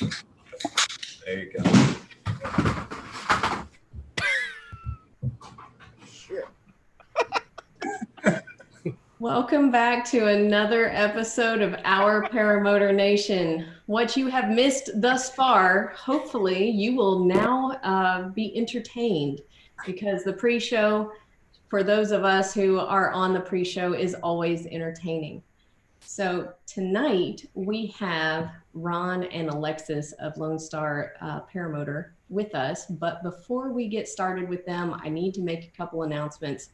There you go. Shit. Welcome back to another episode of Our Paramotor Nation. What you have missed thus far, hopefully you will now be entertained, because the pre-show, for those of us who are on the pre-show, is always entertaining. So tonight we have Ron and Alexis of Lone Star Paramotor with us. But before we get started with them, I need to make a couple announcements.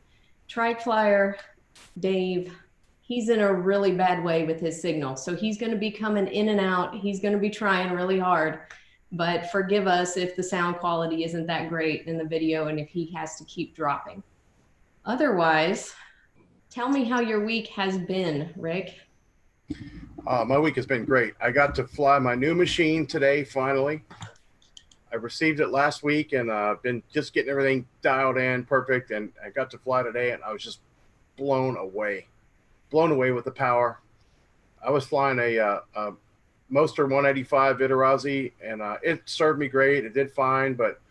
Trike Flyer Dave, he's in a really bad way with his signal. So he's going to be coming in and out. He's going to be trying really hard, but forgive us if the sound quality isn't that great in the video and if he has to keep dropping. Otherwise, tell me how your week has been, Rick. My week has been great. I got to fly my new machine today, finally. I received it last week and been just getting everything dialed in perfect. And I got to fly today and I was just blown away with the power. I was flying a Moster 185 Vitarazi, and it served me great. It did fine, but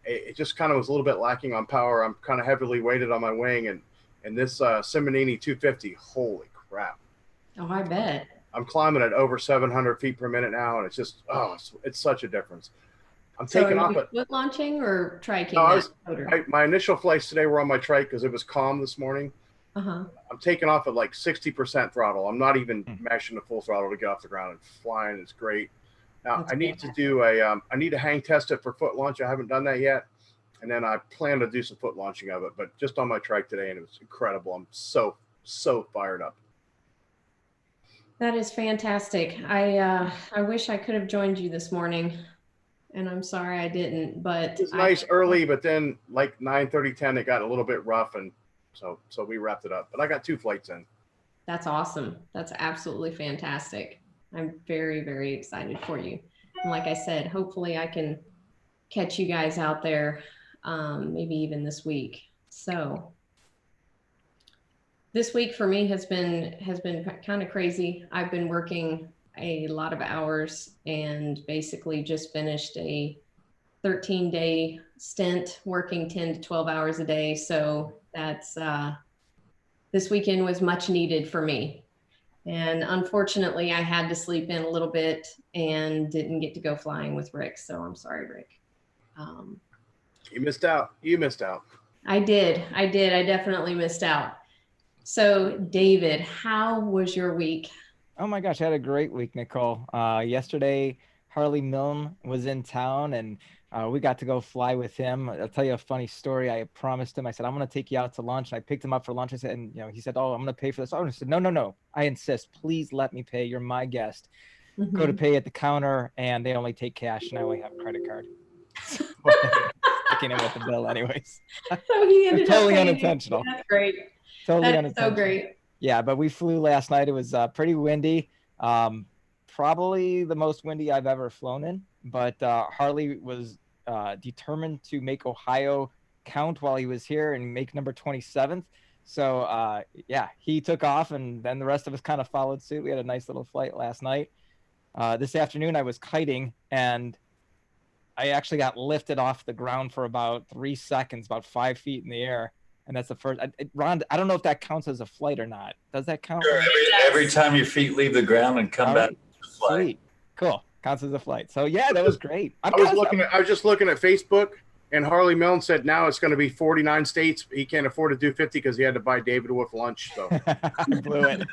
it just kind of was a little bit lacking on power. I'm kind of heavily weighted on my wing, and this Simonini 250, holy crap. Oh, I bet. I'm climbing at over 700 feet per minute now, and it's just, it's such a difference. I'm So taking are off you at foot launching or triking? No, my initial flights today were on my trike because it was calm this morning. Uh-huh. I'm taking off at like 60% throttle. I'm not even mashing the full throttle to get off the ground and flying. It's great. Now That's I need fantastic. to do I need to hang test it for foot launch. I haven't done that yet. And then I plan to do some foot launching of it, but just on my trike today, and it was incredible. I'm so fired up. That is fantastic. I wish I could have joined you this morning, and I'm sorry I didn't, but It was nice early, but then like 9:30, 10, it got a little bit rough, and so we wrapped it up. But I got 2 flights in. That's awesome. That's absolutely fantastic. I'm very, very excited for you. And like I said, hopefully I can catch you guys out there, maybe even this week. So this week for me has been kind of crazy. I've been working a lot of hours and basically just finished a 13-day stint working 10 to 12 hours a day. So that's this weekend was much needed for me. And unfortunately, I had to sleep in a little bit and didn't get to go flying with Rick. So I'm sorry, Rick. You missed out. I did. I definitely missed out. So David, how was your week? Oh my gosh, I had a great week, Nicole. Yesterday, Harley Milne was in town, and we got to go fly with him. I'll tell you a funny story. I promised him, I said, I'm going to take you out to lunch. And I picked him up for lunch. I said, and he said, oh, I'm going to pay for this. Oh, I said, no. I insist. Please let me pay. You're my guest. Mm-hmm. Go to pay at the counter, and they only take cash, and I only have a credit card. Sticking in with the bill anyways. So he ended totally up paying unintentional. you. That's great. Totally That's unintentional. so great. Yeah, but we flew last night. It was pretty windy. Probably the most windy I've ever flown in. But Harley was determined to make Ohio count while he was here and make number 27th. So, yeah, he took off, and then the rest of us kind of followed suit. We had a nice little flight last night. This afternoon, I was kiting, and I actually got lifted off the ground for about 3 seconds, about 5 feet in the air. And that's the first. Ron, I don't know if that counts as a flight or not. Does that count? Sure, every time your feet leave the ground and come back to the flight. Sweet. Cool. Counts as a flight. So, yeah, that was great. I was just looking at Facebook, and Harley Milne said now it's going to be 49 states. He can't afford to do 50 because he had to buy David Wolf lunch. So blew it.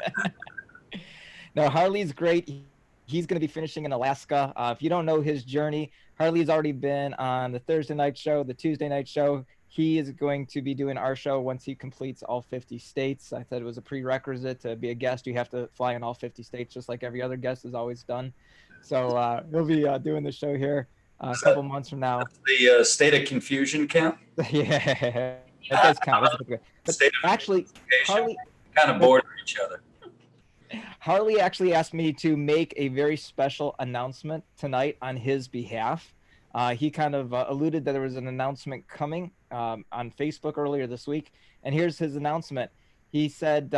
No, Harley's great. He's going to be finishing in Alaska. If you don't know his journey, Harley's already been on the Thursday night show, the Tuesday night show. He is going to be doing our show once he completes all 50 states. I said it was a prerequisite to be a guest. You have to fly in all 50 states, just like every other guest has always done. So he'll be doing the show here a couple months from now. The state of confusion count? Yeah, it does count. But actually, Harley kind of border each other. Harley actually asked me to make a very special announcement tonight on his behalf. He kind of alluded that there was an announcement coming on Facebook earlier this week. And here's his announcement. He said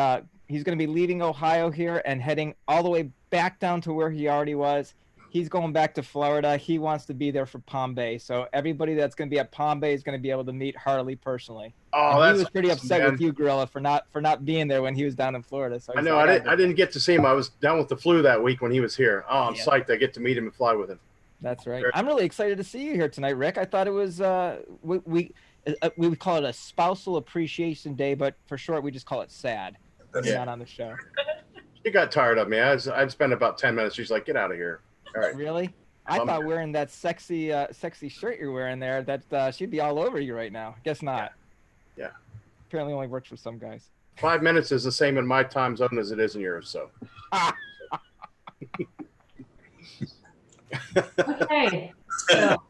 he's going to be leaving Ohio here and heading all the way back down to where he already was. he's going back to Florida. He wants to be there for Palm Bay. So everybody that's going to be at Palm Bay is going to be able to meet Harley personally. Oh, and that's he was pretty awesome, upset man. with you, Gorilla, for not being there when he was down in Florida. So I know I didn't get to see him. I was down with the flu that week when he was here. Oh, I'm psyched I get to meet him and fly with him. That's right. I'm really excited to see you here tonight, Rick. I thought it was we would call it a spousal appreciation day, but for short, we just call it SAD. When you're not on the show. She got tired of me. I'd spent about 10 minutes. She's like, "Get out of here." All right. Really? I thought wearing that sexy shirt you're wearing there, that she'd be all over you right now. Guess not. Yeah. Apparently only works for some guys. 5 minutes is the same in my time zone as it is in yours. So. Okay. So,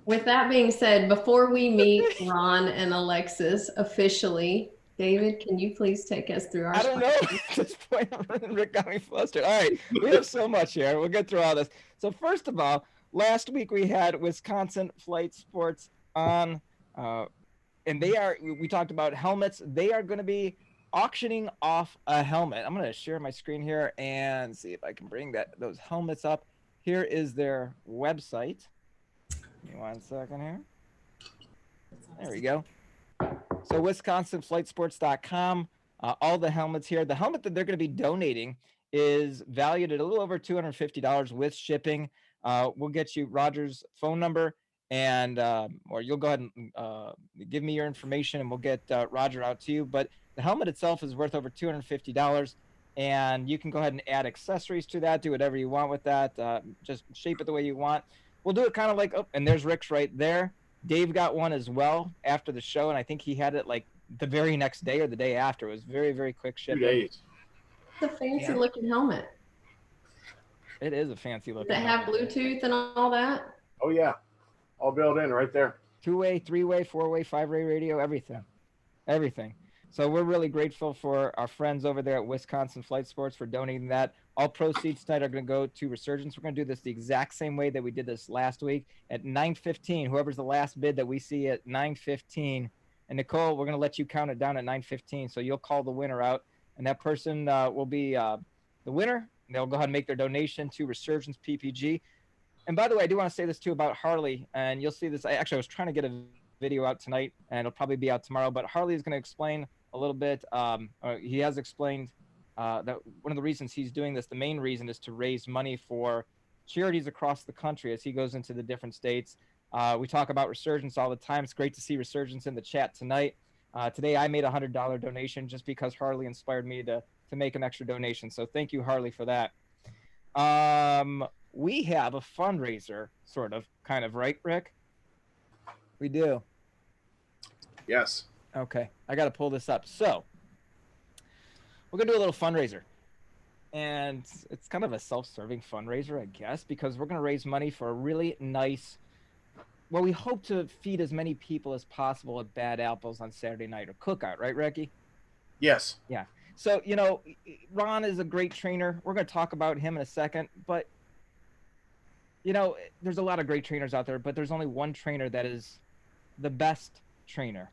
with that being said, before we meet Ron and Alexis officially, David, can you please take us through our... I don't know. At this point, Rick got me flustered. All right. We have so much here. We'll get through all this. So first of all, last week we had Wisconsin Flight Sports on, and we talked about helmets. They are going to be auctioning off a helmet. I'm going to share my screen here and see if I can bring those helmets up. Here is their website. Give me 1 second here. There we go. So WisconsinFlightSports.com, all the helmets here. The helmet that they're going to be donating is valued at a little over $250 with shipping. We'll get you Roger's phone number, and or you'll go ahead and give me your information, and we'll get Roger out to you. But the helmet itself is worth over $250, and you can go ahead and add accessories to that, do whatever you want with that. Just shape it the way you want. We'll do it kind of like, oh, and there's Rick's right there. Dave got one as well after the show, and I think he had it like the very next day or the day after. It was very, very quick shipping. 2 days. It's a fancy looking helmet. It is a fancy looking Does it have Bluetooth and all that? Oh yeah, all built in right there. 2-way, 3-way, 4-way, 5-way radio, everything. So we're really grateful for our friends over there at Wisconsin Flight Sports for donating that. All proceeds tonight are going to go to Resurgence. We're going to do this the exact same way that we did this last week at 9:15. Whoever's the last bid that we see at 9:15. And Nicole, we're going to let you count it down at 9:15. So you'll call the winner out, and that person will be the winner. They'll go ahead and make their donation to Resurgence PPG. And by the way, I do want to say this too about Harley, and you'll see this. I was trying to get a video out tonight, and it'll probably be out tomorrow. But Harley is going to explain a little bit. He has explained that one of the reasons he's doing this, the main reason, is to raise money for charities across the country as he goes into the different states. We talk about Resurgence all the time. It's great to see Resurgence in the chat tonight. Today I made a $100 donation just because Harley inspired me to make an extra donation. So thank you, Harley, for that. We have a fundraiser, kind of, right, Rick? We do. Yes. Okay, I got to pull this up. So we're going to do a little fundraiser. And it's kind of a self-serving fundraiser, I guess, because we're going to raise money for a really nice, well, we hope to feed as many people as possible at Bad Apples on Saturday night, or Cookout, right, Ricky? Yes. Yeah. So, Ron is a great trainer. We're going to talk about him in a second. But, there's a lot of great trainers out there, but there's only one trainer that is the best trainer.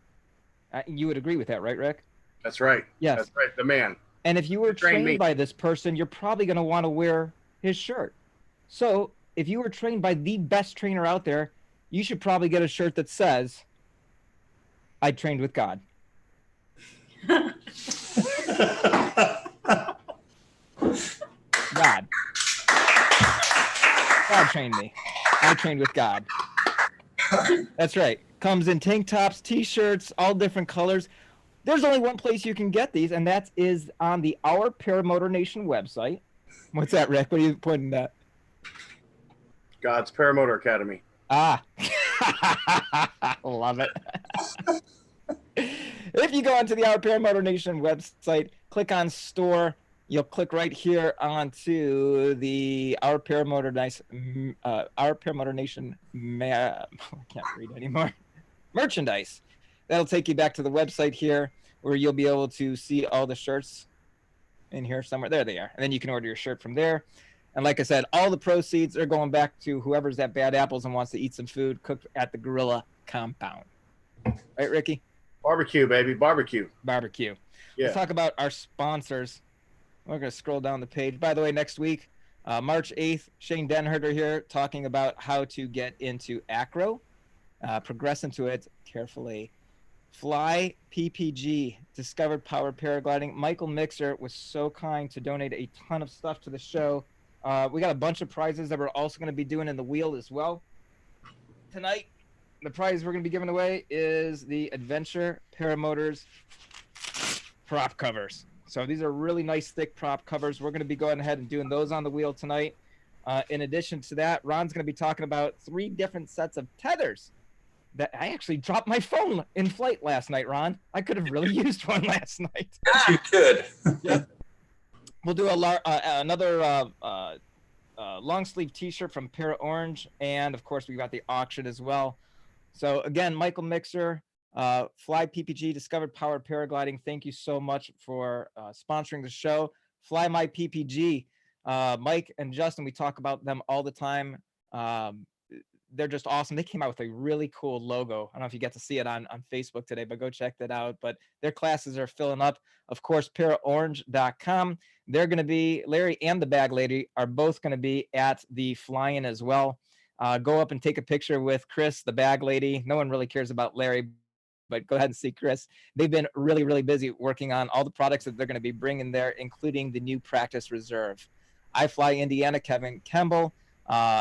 You would agree with that, right, Rick? That's right. Yes. That's right. The man. And if you were trained by this person, you're probably going to want to wear his shirt. So if you were trained by the best trainer out there, you should probably get a shirt that says, "I trained with God." God. God trained me. I trained with God. That's right. Comes in tank tops, t-shirts, all different colors. There's only one place you can get these, and that is on the Our Paramotor Nation website. What's that, Rick? What are you pointing at? God's Paramotor Academy. Ah. Love it. If you go onto the Our Paramotor Nation website, click on store, you'll click right here onto the Our Paramotor Nation I can't read anymore. Merchandise. That'll take you back to the website here where you'll be able to see all the shirts in here somewhere. There they are. And then you can order your shirt from there. And like I said, all the proceeds are going back to whoever's at Bad Apples and wants to eat some food cooked at the Gorilla Compound. Right, Ricky? Barbecue, baby. Barbecue. Barbecue. Yeah. Let's talk about our sponsors. We're going to scroll down the page. By the way, next week, March 8th, Shane Denherter here talking about how to get into acro, progress into it carefully. Fly PPG, discovered powered paragliding. Michael Mixer was so kind to donate a ton of stuff to the show. We got a bunch of prizes that we're also going to be doing in the wheel as well. Tonight, the prize we're going to be giving away is the Adventure Paramotors prop covers. So these are really nice, thick prop covers. We're going to be going ahead and doing those on the wheel tonight. In addition to that, Ron's going to be talking about 3 different sets of tethers. That I actually dropped my phone in flight last night, Ron. I could have really used one last night. Yes, you could. Yep. We'll do another long sleeve T-shirt from Para Orange, and of course we got the auction as well. So again, Michael Mixer, Fly PPG, discovered powered paragliding. Thank you so much for sponsoring the show. Fly My PPG, Mike and Justin, we talk about them all the time. They're just awesome. They came out with a really cool logo. I don't know if you get to see it on Facebook today, but go check that out. But their classes are filling up. Of course, paraorange.com. They're going to be, Larry and the bag lady are both going to be at the fly-in as well. Go up and take a picture with Chris, the bag lady. No one really cares about Larry, but go ahead and see Chris. They've been really, really busy working on all the products that they're going to be bringing there, including the new Practice Reserve. I Fly Indiana, Kevin Kemble.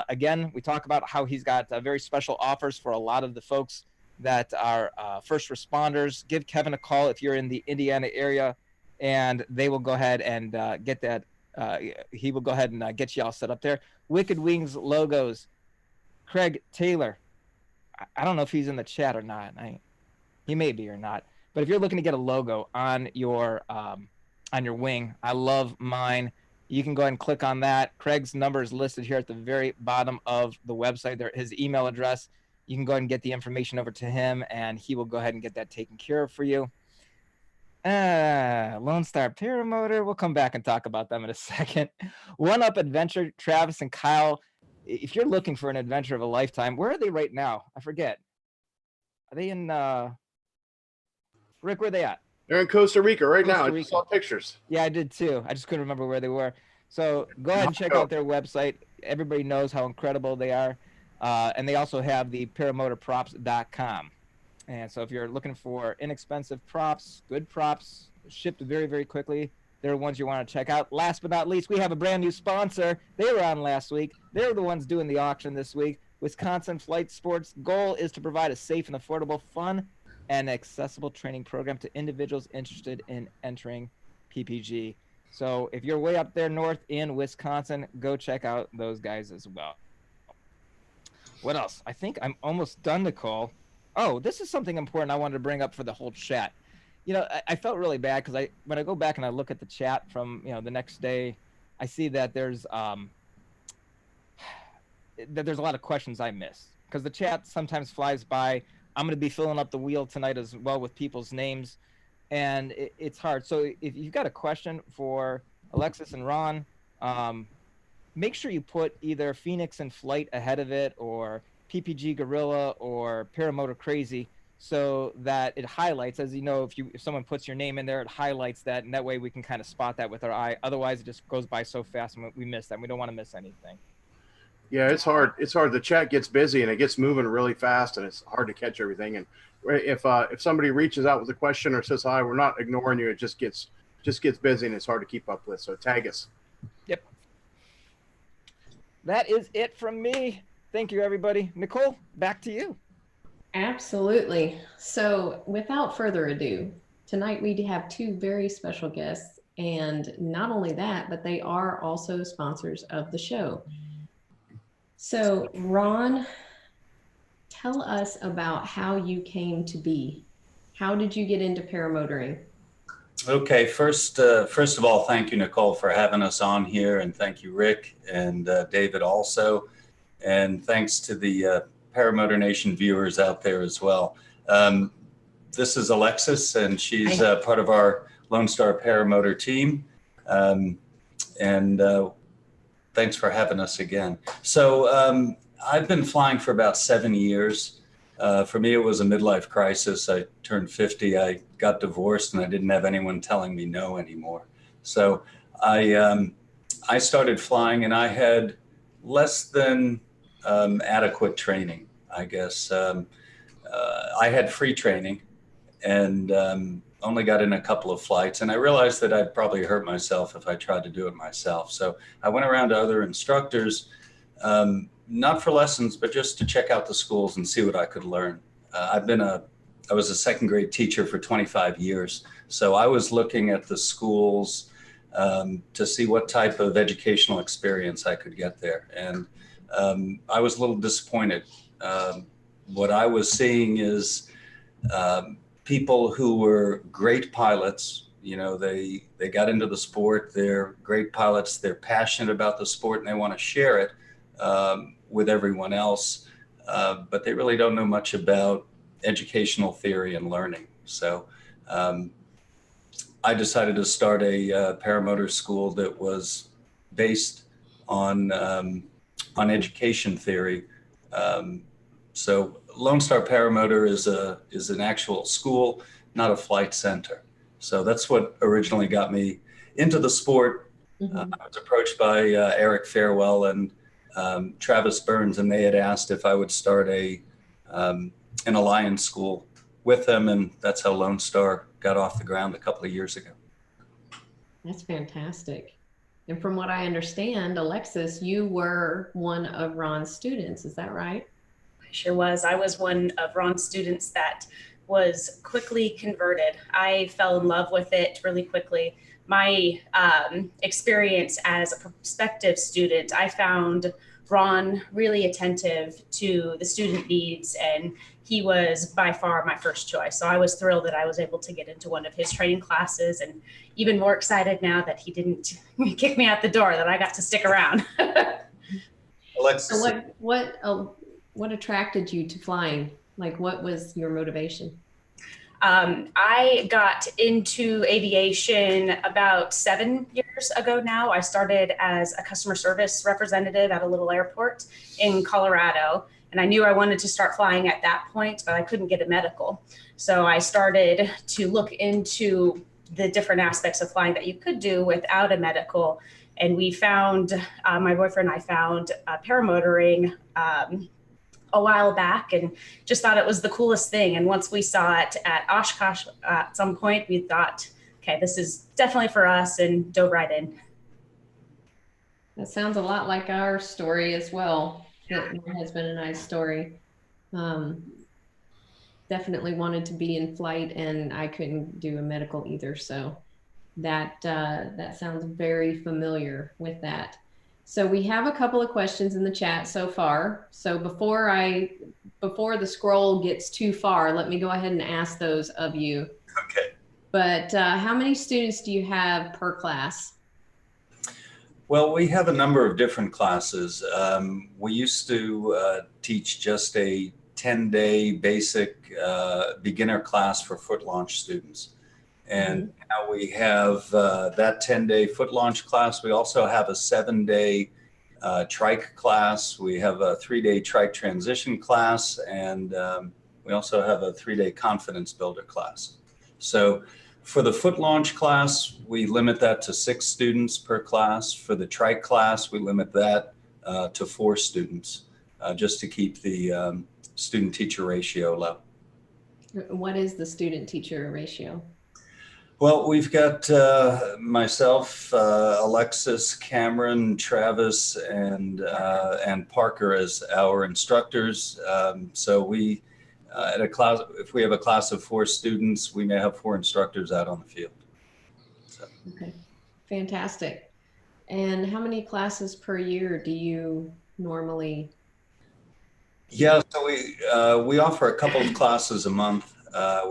Again, we talk about how he's got very special offers for a lot of the folks that are first responders. Give Kevin a call if you're in the Indiana area, and they will go ahead and get that. He will go ahead and get you all set up there. Wicked Wings logos. Craig Taylor. I don't know if he's in the chat or not. He may be or not. But if you're looking to get a logo on your wing, I love mine. You can go ahead and click on that. Craig's number is listed here at the very bottom of the website. There, his email address. You can go ahead and get the information over to him, and he will go ahead and get that taken care of for you. Lone Star Paramotor. We'll come back and talk about them in a second. One Up Adventure, Travis and Kyle. If you're looking for an adventure of a lifetime, where are they right now? I forget. Are they in Rick, where are they at? They're in Costa Rica right now. Costa I just saw pictures. Yeah, I did too. I just couldn't remember where they were. So go ahead and check out their website. Everybody knows how incredible they are. And they also have the paramotorprops.com. And so if you're looking for inexpensive props, good props, shipped very, very quickly, they're the ones you want to check out. Last but not least, we have a brand new sponsor. They were on last week. They're the ones doing the auction this week. Wisconsin Flight Sports' goal is to provide a safe and affordable, fun, and accessible training program to individuals interested in entering PPG. So if you're way up there north in Wisconsin, go check out those guys as well. What else? I think I'm almost done, Nicole. Oh, this is something important I wanted to bring up for the whole chat. You know, I felt really bad because when I go back and I look at the chat from, the next day, I see that there's a lot of questions I missed because the chat sometimes flies by. I'm going to be filling up the wheel tonight as well with people's names, and it's hard. So if you've got a question for Alexis and Ron, make sure you put either Phoenix in Flight ahead of it or PPG Gorilla or Paramotor Crazy so that it highlights, as you know, if someone puts your name in there, it highlights that, and that way we can kind of spot that with our eye. Otherwise, it just goes by so fast and we miss that. We don't want to miss anything. Yeah, it's hard. It's hard. The chat gets busy and it gets moving really fast, and it's hard to catch everything. And if somebody reaches out with a question or says hi, we're not ignoring you. It just gets busy and it's hard to keep up with. So tag us. Yep. That is it from me. Thank you, everybody. Nicole, back to you. Absolutely. So without further ado, tonight we have 2 very special guests, and not only that, but they are also sponsors of the show. So Ron, tell us about how you came to be. How did you get into paramotoring? Okay, first of all, thank you, Nicole, for having us on here, and thank you, Rick and David also, and thanks to the Paramotor Nation viewers out there as well. This is Alexis, and she's part of our Lone Star Paramotor team, and thanks for having us again. So I've been flying for about 7 years. For me, it was a midlife crisis. I turned 50, I got divorced, and I didn't have anyone telling me no anymore. So I I started flying and I had less than adequate training, I guess. I had free training and only got in a couple of flights. And I realized that I'd probably hurt myself if I tried to do it myself. So I went around to other instructors, not for lessons, but just to check out the schools and see what I could learn. I was a second grade teacher for 25 years. So I was looking at the schools to see what type of educational experience I could get there. And I was a little disappointed. What I was seeing is people who were great pilots. You know, they got into the sport, they're great pilots, they're passionate about the sport and they want to share it with everyone else, but they really don't know much about educational theory and learning. So I decided to start a paramotor school that was based on education theory. So Lone Star Paramotor is an actual school, not a flight center. So that's what originally got me into the sport. I was approached by Eric Fairwell and Travis Burns, and they had asked if I would start an alliance school with them, and that's how Lone Star got off the ground a couple of years ago. That's fantastic. And from what I understand, Alexis, you were one of Ron's students. Is that right? I sure was. I was one of Ron's students that was quickly converted. I fell in love with it really quickly. My experience as a prospective student, I found Ron really attentive to the student needs, and he was by far my first choice. So I was thrilled that I was able to get into one of his training classes, and even more excited now that he didn't kick me out the door, that I got to stick around. Alexis, So what attracted you to flying? Like, what was your motivation? I got into aviation about 7 years ago now. I started as a customer service representative at a little airport in Colorado. And I knew I wanted to start flying at that point, but I couldn't get a medical. So I started to look into the different aspects of flying that you could do without a medical. And we found, my boyfriend and I found paramotoring a while back and just thought it was the coolest thing. And once we saw it at Oshkosh at some point, we thought, okay, this is definitely for us, and dove right in. That sounds a lot like our story as well. My husband and I's story. Definitely wanted to be in flight, and I couldn't do a medical either. So that sounds very familiar with that. So we have a couple of questions in the chat so far. So before the scroll gets too far, let me go ahead and ask those of you. okay. But how many students do you have per class? Well, we have a number of different classes. We used to teach just a 10-day basic beginner class for foot launch students. And now we have that 10-day foot launch class. We also have a 7-day Trike class. We have a 3-day Trike transition class. And we also have a 3-day confidence builder class. So for the foot launch class, we limit that to 6 students per class. For the Trike class, we limit that to 4 students, just to keep the student-teacher ratio low. What is the student-teacher ratio? Well, we've got myself, Alexis, Cameron, Travis, and Parker as our instructors. So we, at a class, if we have a class of 4 students, we may have 4 instructors out on the field. So. Okay, fantastic. And how many classes per year do you normally? Yeah, so we offer a couple of classes a month.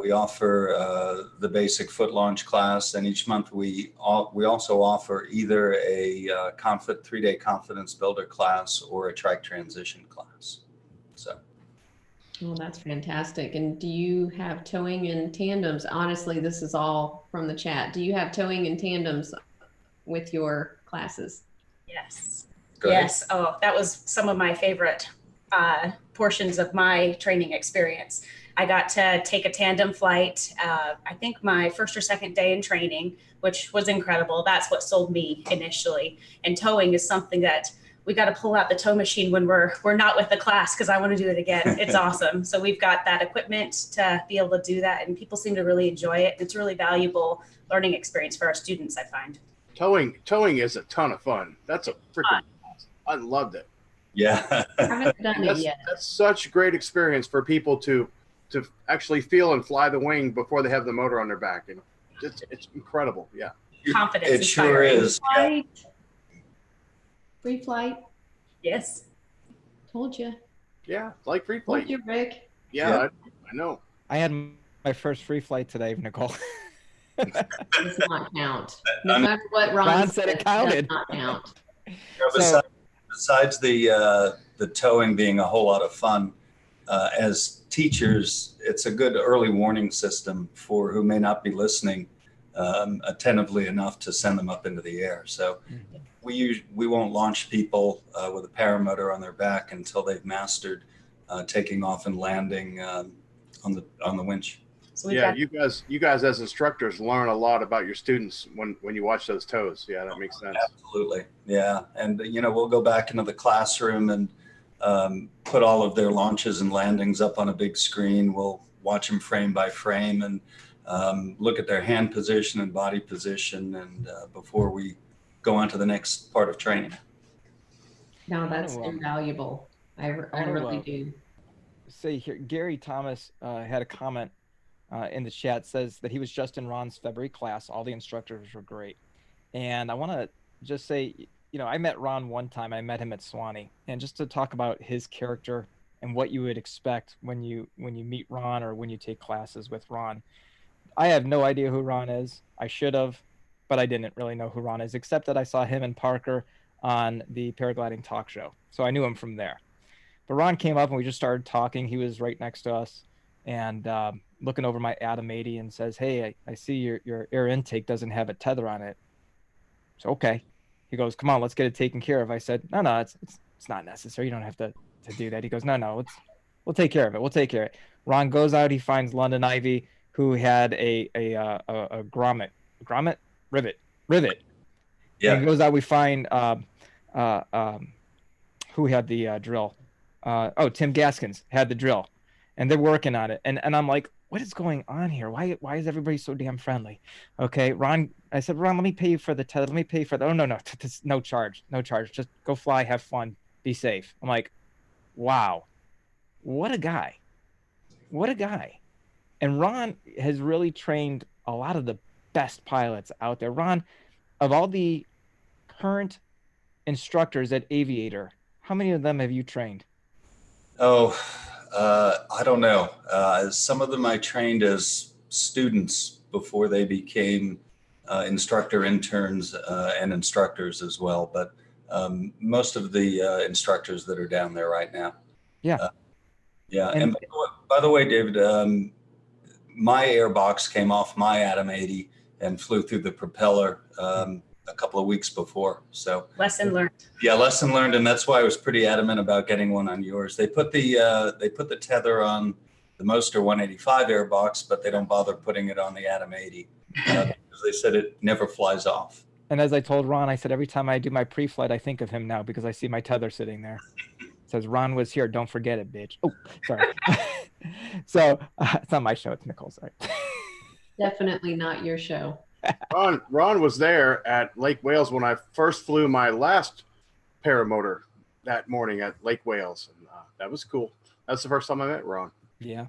We offer the basic foot launch class, and each month we also offer either a 3-day confidence builder class or a Trike transition class. So. Oh, that's fantastic. And do you have towing and tandems? Honestly, this is all from the chat. Do you have towing and tandems with your classes? Yes. Go ahead. Yes. Oh, that was some of my favorite portions of my training experience. I got to take a tandem flight, I think my first or second day in training, which was incredible. That's what sold me initially. And towing is something that we got to pull out the tow machine when we're not with the class, because I want to do it again. It's awesome. So we've got that equipment to be able to do that, and people seem to really enjoy it. It's a really valuable learning experience for our students, I find. Towing is a ton of fun. That's a freaking awesome. I loved it. Yeah. I haven't done it yet. That's such a great experience for people to actually feel and fly the wing before they have the motor on their back, and it's incredible. Yeah, Confidence. It sure inspiring. is. Yeah. Flight. Free flight. Yes. Told you. yeah, like free Told flight. you, Rick. Yeah, I know. I had my first free flight today, Nicole. Does not count. No matter what Ron said it counted. Does not count. Besides the towing being a whole lot of fun, as teachers, it's a good early warning system for who may not be listening attentively enough to send them up into the air. So we won't launch people with a paramotor on their back until they've mastered taking off and landing on the winch. So Yeah, you guys as instructors learn a lot about your students when you watch those tows. Yeah, that makes sense. Absolutely. Yeah. And, we'll go back into the classroom and put all of their launches and landings up on a big screen. We'll watch them frame by frame and look at their hand position and body position, and before we go on to the next part of training. No, that's invaluable. I really do. Say here, Gary Thomas had a comment in the chat, says that he was just in Ron's February class. All the instructors were great. And I want to just say, I met Ron one time. I met him at Swanee. And just to talk about his character and what you would expect when you meet Ron or when you take classes with Ron. I have no idea who Ron is. I should have, but I didn't really know who Ron is, except that I saw him and Parker on the paragliding talk show. So I knew him from there. But Ron came up and we just started talking. He was right next to us and looking over my Atom 80 and says, "Hey, I see your air intake doesn't have a tether on it." So, okay. He goes, "Come on, let's get it taken care of." I said, no, it's not necessary. You don't have to do that. He goes, no, we'll take care of it. We'll take care of it. Ron goes out. He finds London Ivy, who had a grommet rivet. Yeah. And he goes out. We find who had the drill. Tim Gaskins had the drill, and they're working on it. And I'm like, what is going on here? Why is everybody so damn friendly? Okay, Ron, I said, Ron, let me pay you for the tether. Let me pay you for the, oh, no, no charge. Just go fly, have fun, be safe. I'm like, wow, what a guy. And Ron has really trained a lot of the best pilots out there. Ron, of all the current instructors at Aviator, how many of them have you trained? Oh, I don't know. Some of them I trained as students before they became instructor interns and instructors as well. But most of the instructors that are down there right now. Yeah. Yeah. And by the way, David, my airbox came off my Atom 80 and flew through the propeller a couple of weeks before. So lesson learned. Yeah, lesson learned, and that's why I was pretty adamant about getting one on yours. They put the tether on the Moster 185 airbox, but they don't bother putting it on the Atom 80 because they said it never flies off. And as I told Ron, I said every time I do my pre-flight, I think of him now because I see my tether sitting there. It says Ron was here. Don't forget it, bitch. Oh, sorry. So it's not my show. It's Nicole's. Sorry. Definitely not your show. Ron was there at Lake Wales when I first flew my last paramotor that morning at Lake Wales. And that was cool. That's the first time I met Ron. Yeah.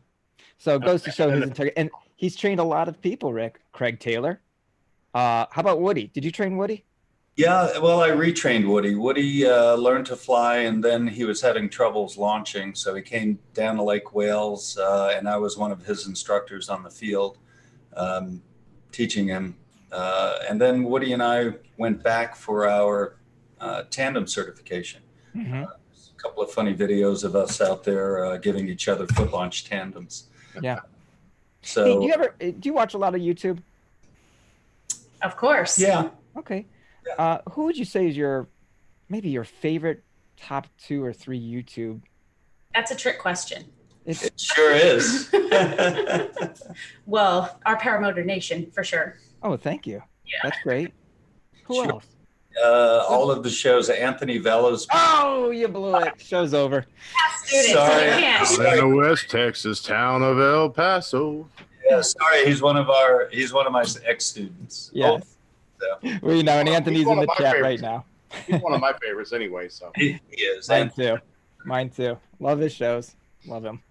So it goes to show his integrity. And he's trained a lot of people, Rick. Craig Taylor. How about Woody? Did you train Woody? Yeah, well, I retrained Woody. Woody learned to fly, and then he was having troubles launching. So he came down to Lake Wales, and I was one of his instructors on the field, teaching him. And then Woody and I went back for our tandem certification. Mm-hmm. A couple of funny videos of us out there giving each other foot launch tandems. Yeah. So hey, do you watch a lot of YouTube? Of course. Yeah. Okay. Yeah. Who would you say is maybe your favorite top 2 or 3 YouTube? That's a trick question. It sure is. Well, our Paramotor Nation, for sure. Oh, thank you. Yeah. That's great. Who Sure. else? All of the shows, Anthony Velo's. Oh, you blew it. Show's over. Students, Sorry. you can't. Out in the West Texas town of El Paso. Yeah, sorry, he's one of my ex-students. Yes. So Well, you know, and He's Anthony's one in of the my chat favorites. right now. He's one of my favorites anyway. So he is. Mine And too. Mine too. Love his shows. Love him.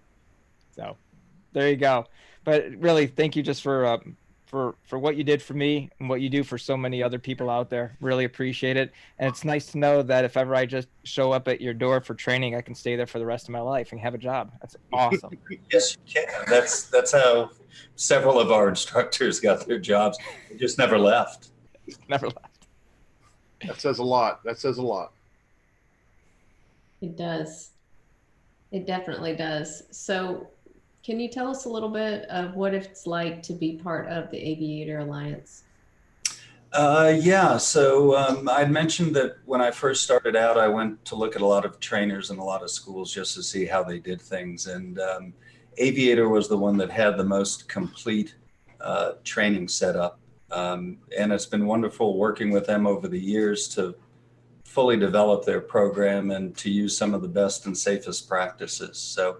So there you go. But really, thank you just for what you did for me and what you do for so many other people out there. Really appreciate it. And it's nice to know that if ever I just show up at your door for training, I can stay there for the rest of my life and have a job. That's awesome. yes, you can. That's how several of our instructors got their jobs. They just never left. Never left. that says a lot. That says a lot. It does. It definitely does. So can you tell us a little bit of what it's like to be part of the Aviator Alliance? Yeah, so I'd mentioned that when I first started out, I went to look at a lot of trainers and a lot of schools just to see how they did things. And Aviator was the one that had the most complete training setup. And it's been wonderful working with them over the years to fully develop their program and to use some of the best and safest practices. So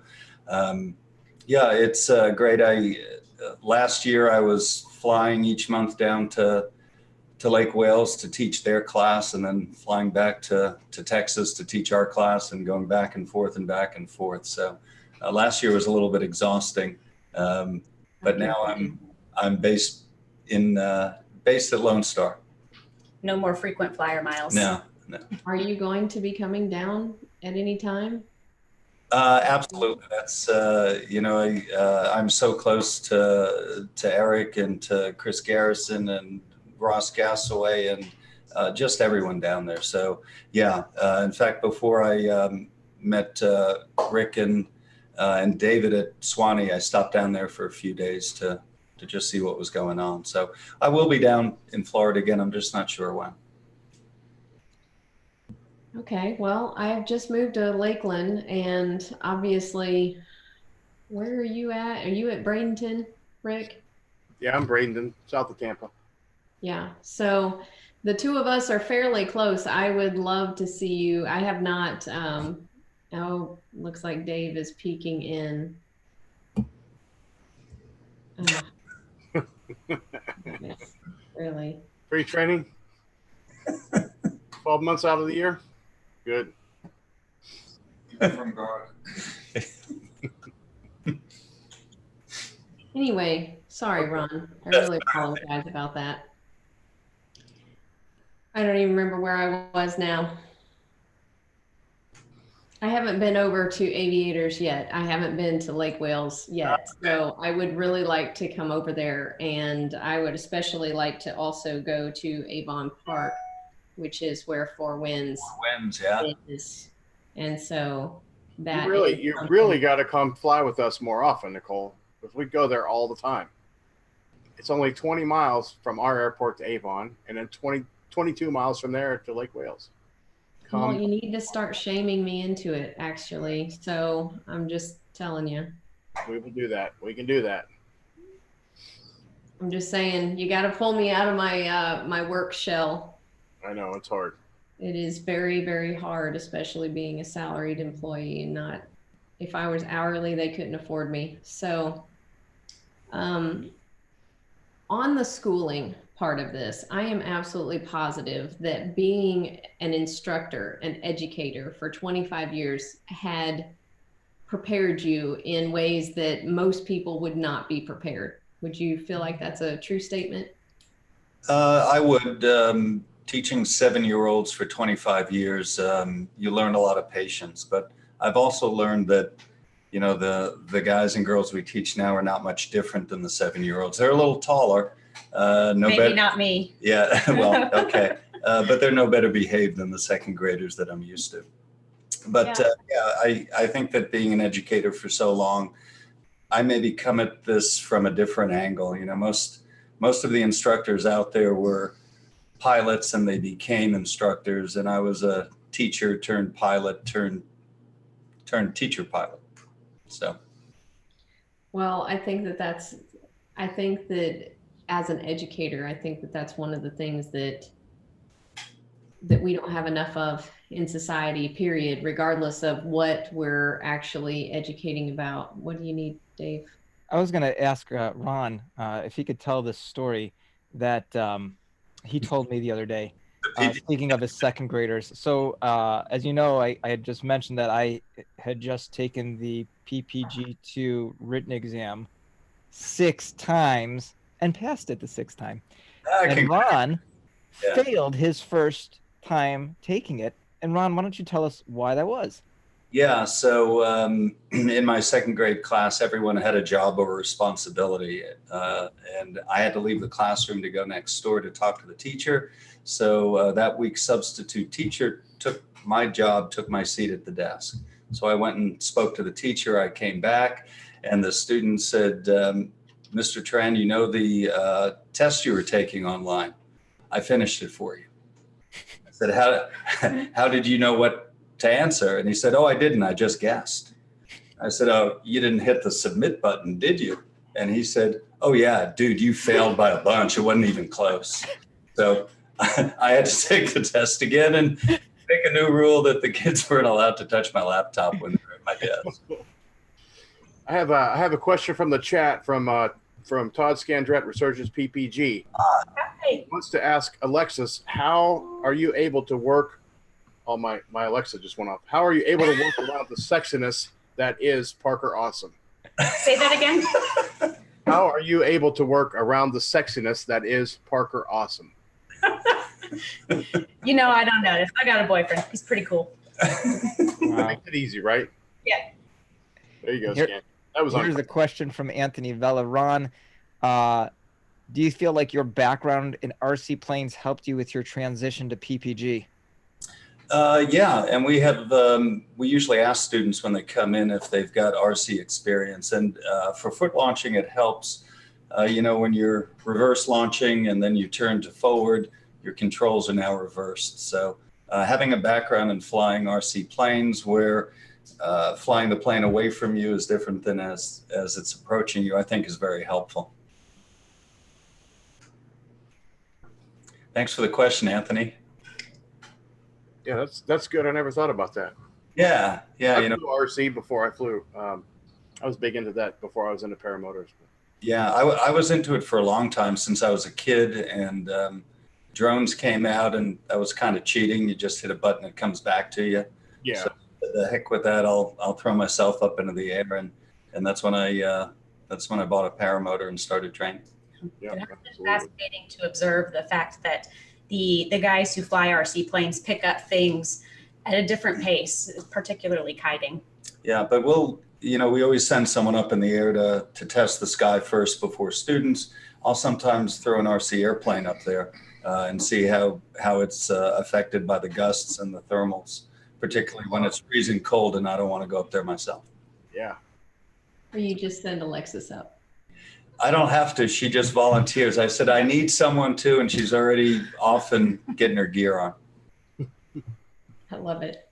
yeah, it's great. Last year I was flying each month down to Lake Wales to teach their class, and then flying back to Texas to teach our class, and going back and forth and back and forth. So last year was a little bit exhausting, but now I'm based at Lone Star. No more frequent flyer miles. No. Are you going to be coming down at any time? Absolutely. That's I'm so close to Eric and to Chris Garrison and Ross Gassaway and just everyone down there. So yeah, in fact, before I met Rick and David at Swanee, I stopped down there for a few days to just see what was going on. So I will be down in Florida again. I'm just not sure when. Okay, well, I've just moved to Lakeland, and obviously, where are you at? Are you at Bradenton, Rick? Yeah, I'm Bradenton, south of Tampa. Yeah, so the two of us are fairly close. I would love to see you. I have not, oh, looks like Dave is peeking in. Oh, goodness, really? Free training. 12 months out of the year. Good. From God. Anyway, sorry, Ron. I really apologize about that. I don't even remember where I was now. I haven't been over to Aviators yet. I haven't been to Lake Wales yet. So I would really like to come over there. And I would especially like to also go to Avon Park, which is where Four Winds Yeah. is. And so that You really got to come fly with us more often, Nicole, because we go there all the time. It's only 20 miles from our airport to Avon, and then 22 miles from there to Lake Wales. Well, you need to start shaming me into it, actually. So I'm just telling you. We will do that. We can do that. I'm just saying, you got to pull me out of my my work shell. I know it's hard. It is very, very hard, especially being a salaried employee and not. If I was hourly, they couldn't afford me. So, on the schooling part of this, I am absolutely positive that being an instructor, an educator for 25 years had prepared you in ways that most people would not be prepared. Would you feel like that's a true statement? I would. Teaching 7-year-olds for 25 years, you learn a lot of patience, but I've also learned that, you know, the guys and girls we teach now are not much different than the 7-year-olds. They're a little taller. Maybe not me. Yeah, well, okay. But they're no better behaved than the second graders that I'm used to. But yeah, I think that being an educator for so long, I maybe come at this from a different angle. You know, most of the instructors out there were pilots and they became instructors, and I was a teacher turned pilot turned teacher pilot. So Well, I think that as an educator, I think that that's one of the things that we don't have enough of in society, period, regardless of what we're actually educating about. What do you need, Dave? I was going to ask Ron if he could tell this story that he told me the other day. Speaking of his second graders. So, as you know, I had just mentioned that I had just taken the PPG2 written exam 6 times and passed it the 6th time. And Ron failed his first time taking it. And Ron, why don't you tell us why that was? Yeah, so in my second grade class, everyone had a job or responsibility, and I had to leave the classroom to go next door to talk to the teacher. So that week, substitute teacher took my job, took my seat at the desk. So I went and spoke to the teacher. I came back, and the student said, "Mr. Toran, you know the test you were taking online? I finished it for you." I said, how did you know what to answer? And he said, "Oh, I didn't. I just guessed." I said, "Oh, you didn't hit the submit button, did you?" And he said, "Oh, yeah, dude, you failed by a bunch. It wasn't even close." So I had to take the test again and make a new rule that the kids weren't allowed to touch my laptop when they were at my desk. I have a question from the chat from Todd Scandrett, Resurgence PPG. He wants to ask Alexis, how are you able to work? Oh, my Alexa just went off. How are you able to work around the sexiness that is Parker Awesome? Say that again. How are you able to work around the sexiness that is Parker Awesome? You know, I don't notice. I got a boyfriend. He's pretty cool. Wow. Makes it easy, right? Yeah. There you go, Scan. That was Here's a question from Anthony Vella. Ron, do you feel like your background in RC planes helped you with your transition to PPG? Yeah, and we usually ask students when they come in if they've got RC experience, and for foot launching it helps. When you're reverse launching and then you turn to forward, your controls are now reversed. So having a background in flying RC planes where flying the plane away from you is different than as it's approaching you, I think is very helpful. Thanks for the question, Anthony. Yeah, that's good. I never thought about that. Yeah. I flew RC before I flew. I was big into that before I was into paramotors. Yeah, I was into it for a long time since I was a kid, and drones came out, and that was kind of cheating. You just hit a button, it comes back to you. Yeah. So the heck with that, I'll throw myself up into the air, and that's when I bought a paramotor and started training. Yeah, it's fascinating to observe the fact that the guys who fly RC planes pick up things at a different pace, particularly kiting. Yeah, but we always send someone up in the air to test the sky first before students. I'll sometimes throw an RC airplane up there and see how it's affected by the gusts and the thermals, particularly when it's freezing cold and I don't want to go up there myself. Yeah. Or you just send Alexis up? I don't have to. She just volunteers. I said, I need someone too, and she's already off and getting her gear on. I love it.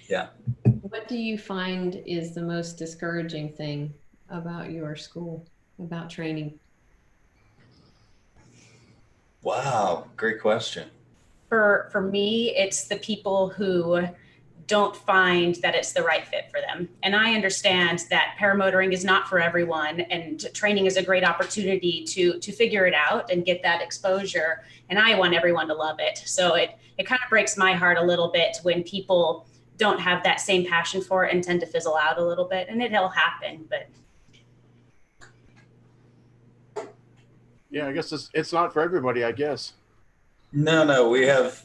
Yeah. What do you find is the most discouraging thing about your school, about training? Wow, great question. For me, it's the people who don't find that it's the right fit for them. And I understand that paramotoring is not for everyone, and training is a great opportunity to figure it out and get that exposure. And I want everyone to love it. So it kind of breaks my heart a little bit when people don't have that same passion for it and tend to fizzle out a little bit, and it'll happen, but. Yeah, I guess it's not for everybody, I guess. No, we have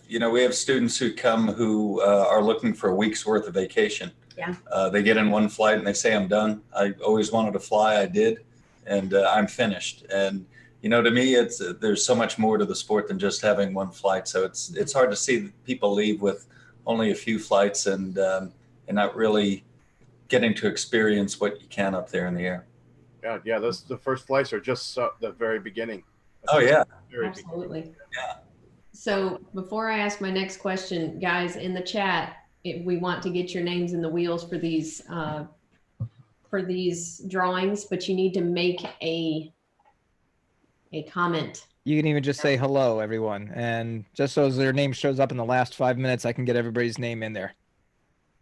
students who come who are looking for a week's worth of vacation. Yeah. They get in one flight and they say, I'm done. I always wanted to fly. I did. And I'm finished. And, to me, there's so much more to the sport than just having one flight. So it's hard to see people leave with only a few flights and not really getting to experience what you can up there in the air. Yeah. The first flights are just the very beginning. Oh, yeah. Absolutely. Yeah. So before I ask my next question, guys, in the chat, we want to get your names in the wheels for these for these drawings, but you need to make a comment. You can even just say hello, everyone. And just so their name shows up in the last 5 minutes, I can get everybody's name in there.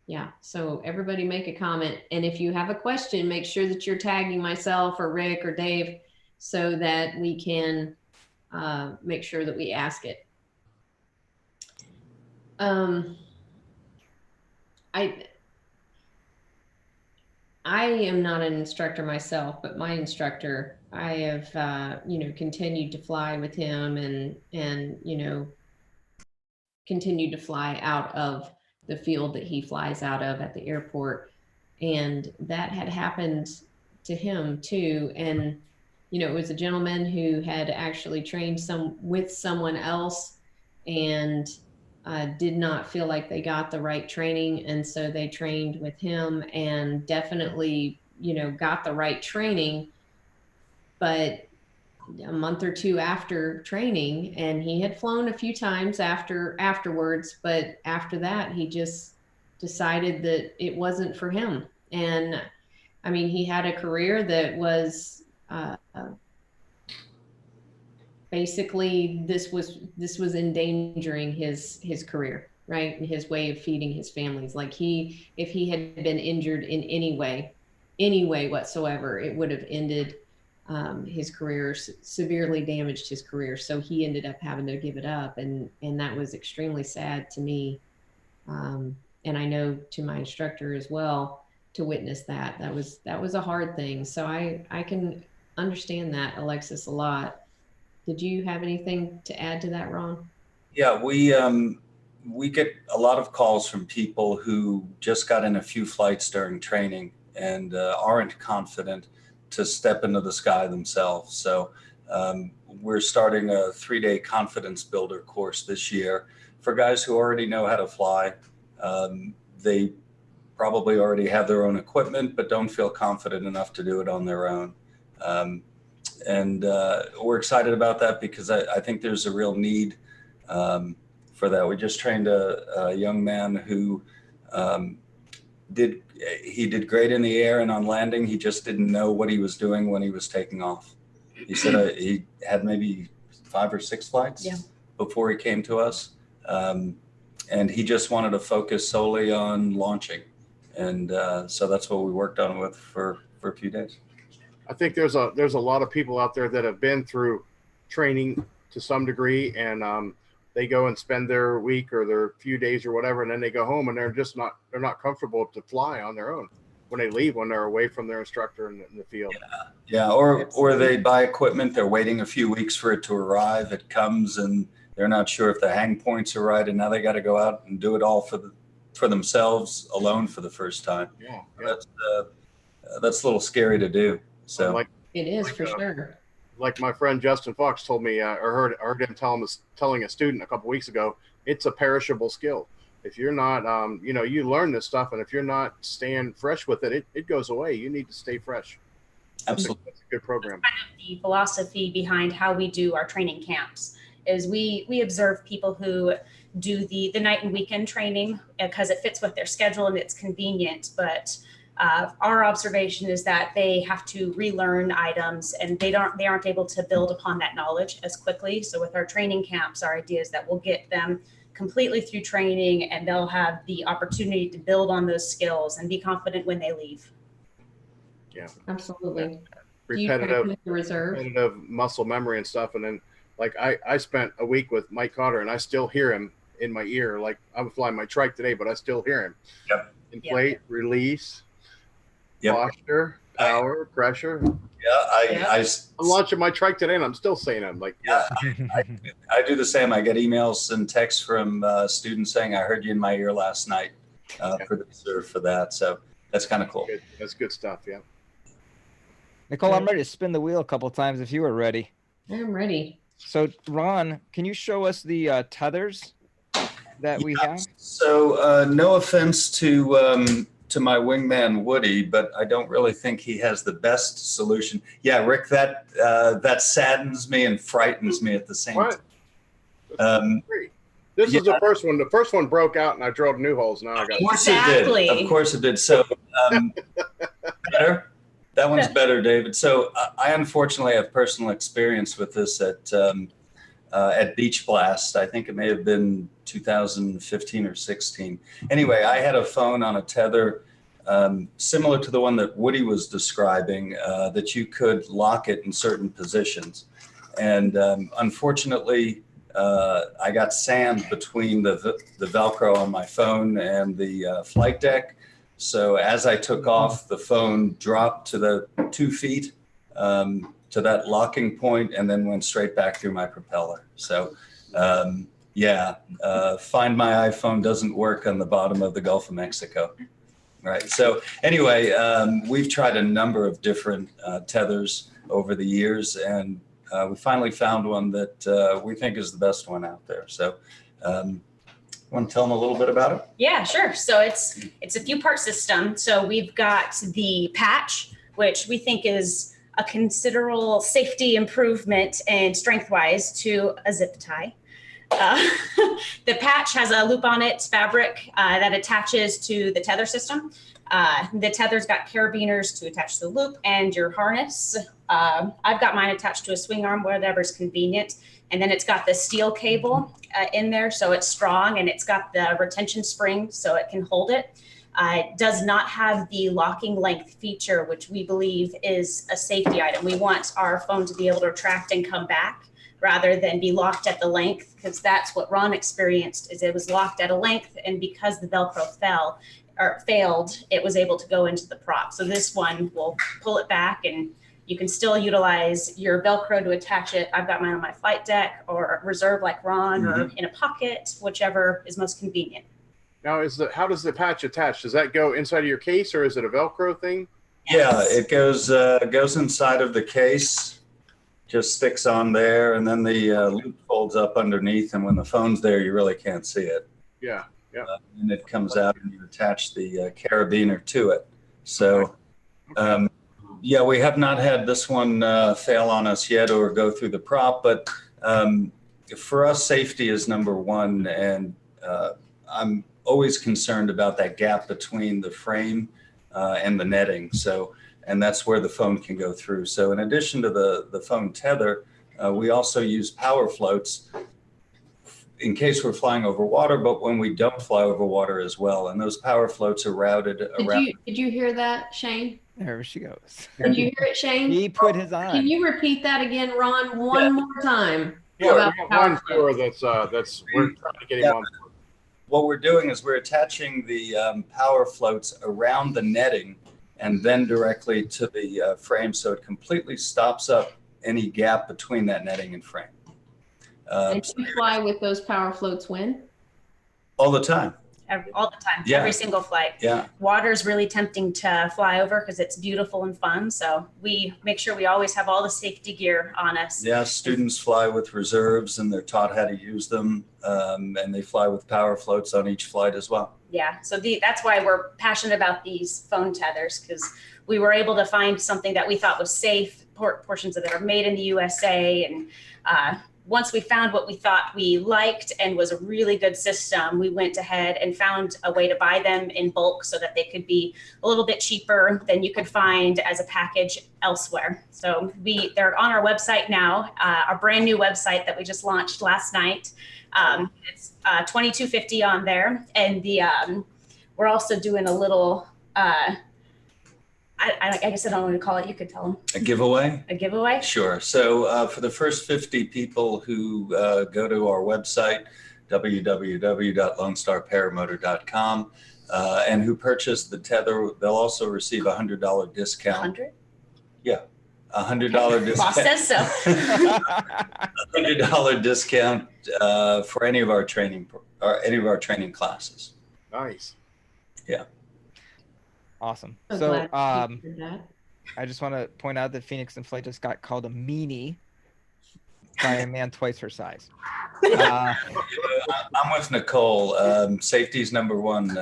Yeah, so everybody make a comment. And if you have a question, make sure that you're tagging myself or Rick or Dave so that we can make sure that we ask it. I am not an instructor myself, but my instructor, I have, you know, continued to fly with him and, you know, continued to fly out of the field that he flies out of at the airport. And that had happened to him too. And, you know, it was a gentleman who had actually trained with someone else and did not feel like they got the right training. And so they trained with him and definitely, you know, got the right training. But a month or two after training, and he had flown a few times afterwards, but after that, he just decided that it wasn't for him. And I mean, he had a career that was basically this was endangering his career, right, and his way of feeding his families. Like if he had been injured in any way whatsoever, it would have ended his career, severely damaged his career. So he ended up having to give it up, and that was extremely sad to me, and I know to my instructor as well, to witness that was a hard thing. So I can understand that, Alexis, a lot. Did you have anything to add to that, Ron? Yeah, we get a lot of calls from people who just got in a few flights during training and aren't confident to step into the sky themselves. So we're starting a 3-day confidence builder course this year for guys who already know how to fly. They probably already have their own equipment, but don't feel confident enough to do it on their own. And we're excited about that because I think there's a real need for that. We just trained a young man who did great in the air and on landing. He just didn't know what he was doing when he was taking off. He said he had maybe 5 or 6 flights before he came to us. And he just wanted to focus solely on launching. And so that's what we worked on with for a few days. I think there's a lot of people out there that have been through training to some degree, and they go and spend their week or their few days or whatever, and then they go home and they're not comfortable to fly on their own when they leave, when they're away from their instructor in the field. Yeah, or they buy equipment, they're waiting a few weeks for it to arrive. It comes and they're not sure if the hang points are right, and now they got to go out and do it all for themselves alone for the first time. Yeah. That's a little scary to do. So It is for sure. Like my friend Justin Fox told me, or heard him telling a student a couple weeks ago, it's a perishable skill. If you're not, you learn this stuff, and if you're not staying fresh with it, it goes away. You need to stay fresh. Absolutely. That's a good program. Kind of the philosophy behind how we do our training camps is we observe people who do the night and weekend training because it fits with their schedule and it's convenient, but our observation is that they have to relearn items and they aren't able to build upon that knowledge as quickly. So with our training camps, our idea is that we'll get them completely through training and they'll have the opportunity to build on those skills and be confident when they leave. Yeah, absolutely. Repetitive muscle memory and stuff. And then like I spent a week with Mike Cotter and I still hear him in my ear. Like I'm flying my Trike today, but I still hear him. Yep. Inflate, release. Posture, power, pressure. Yeah, I'm launching my Trike today, and I'm still saying I'm like, I do the same. I get emails and texts from students saying, "I heard you in my ear last night," for the reserve for that. So that's kind of cool. That's good stuff. Yeah. Nicole, I'm ready to spin the wheel a couple times if you are ready. I'm ready. So, Ron, can you show us the tethers that we have? So, no offense to my wingman Woody, but I don't really think he has the best solution. Yeah, Rick, that saddens me and frightens me at the same time. This is the first one. The first one broke out, and I drilled new holes. Now I got. Of course it did. Of course it did. So better. That one's better, David. So I unfortunately have personal experience with this at Beach Blast. I think it may have been 2015 or 16. Anyway, I had a phone on a tether similar to the one that Woody was describing, that you could lock it in certain positions. And unfortunately, I got sand between the Velcro on my phone and the flight deck. So as I took off, the phone dropped to the 2 feet to that locking point and then went straight back through my propeller. So yeah, Find My iPhone doesn't work on the bottom of the Gulf of Mexico. Right. So anyway, we've tried a number of different tethers over the years, and we finally found one that we think is the best one out there. So want to tell them a little bit about it? Yeah, sure. So it's a few part system. So we've got the patch, which we think is a considerable safety improvement and strength wise to a zip tie. The patch has a loop on it, fabric that attaches to the tether system. The tether's got carabiners to attach to the loop and your harness. I've got mine attached to a swing arm, whatever's convenient. And then it's got the steel cable in there, so it's strong, and it's got the retention spring so it can hold it. It does not have the locking length feature, which we believe is a safety item. We want our phone to be able to retract and come back rather than be locked at the length, because that's what Ron experienced, is it was locked at a length, and because the Velcro failed, it was able to go into the prop. So this one will pull it back, and you can still utilize your Velcro to attach it. I've got mine on my flight deck or reserve like Ron, or in a pocket, whichever is most convenient. Now, how does the patch attach? Does that go inside of your case, or is it a Velcro thing? Yeah, it goes inside of the case, just sticks on there, and then the loop folds up underneath, and when the phone's there, you really can't see it. Yeah, yeah. And it comes out, and you attach the carabiner to it. So, yeah, we have not had this one fail on us yet or go through the prop, but for us, safety is number one, and I'm always concerned about that gap between the frame and the netting. So, and that's where the phone can go through. So in addition to the phone tether, we also use power floats in case we're flying over water, but when we don't fly over water as well. And those power floats are routed around. Did you hear that, Shane? There she goes. Did you hear it, Shane? He put his on. Can you repeat that again, Ron, one more time? Yeah, we got one viewer that's we're trying to get him on. What we're doing is we're attaching the power floats around the netting and then directly to the frame, so it completely stops up any gap between that netting and frame. And you fly with those power floats when? All the time. All the time, Yeah. every single flight. Yeah. Water's really tempting to fly over because it's beautiful and fun. So we make sure we always have all the safety gear on us. Yeah, students fly with reserves and they're taught how to use them, and they fly with power floats on each flight as well. Yeah, so that's why we're passionate about these phone tethers, because we were able to find something that we thought was safe, portions of it are made in the USA, and once we found what we thought we liked and was a really good system, we went ahead and found a way to buy them in bulk so that they could be a little bit cheaper than you could find as a package elsewhere. So they're on our website now, our brand new website that we just launched last night. It's $22.50 on there, and we're also doing a little. I guess I don't want to call it. You could tell them. A giveaway? A giveaway? Sure. So for the first 50 people who go to our website, www.lonestarparamotor.com, and who purchase the tether, they'll also receive a $100 discount. 100? Yeah, $100 discount. Boss says so. $100 discount for any of our training classes. Nice. Yeah. Awesome. So So glad you did that. I just want to point out that Phoenix in Flight just got called a meanie by a man twice her size. I'm with Nicole. Safety's number one.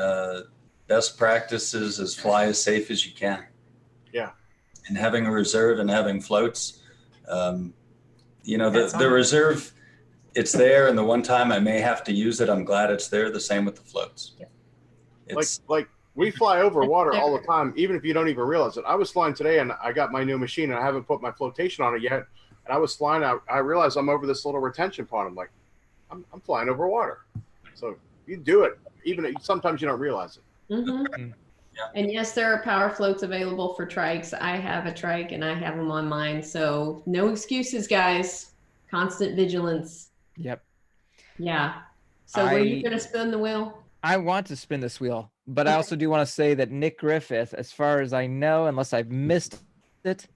Best practices is fly as safe as you can. Yeah. And having a reserve and having floats. The That's reserve, it's there. And the one time I may have to use it, I'm glad it's there. The same with the floats. Yep. It's Like We fly over water all the time, even if you don't even realize it. I was flying today, and I got my new machine, and I haven't put my flotation on it yet. And I was flying. I realized I'm over this little retention pond. I'm like, I'm flying over water. So you do it, even if sometimes you don't realize it. Mm-hmm. And yes, there are power floats available for trikes. I have a trike and I have them on mine. So no excuses, guys. Constant vigilance. Yep. Yeah. So were you going to spin the wheel? I want to spin this wheel, but I also do want to say that Nick Griffith, as far as I know, unless I've missed it,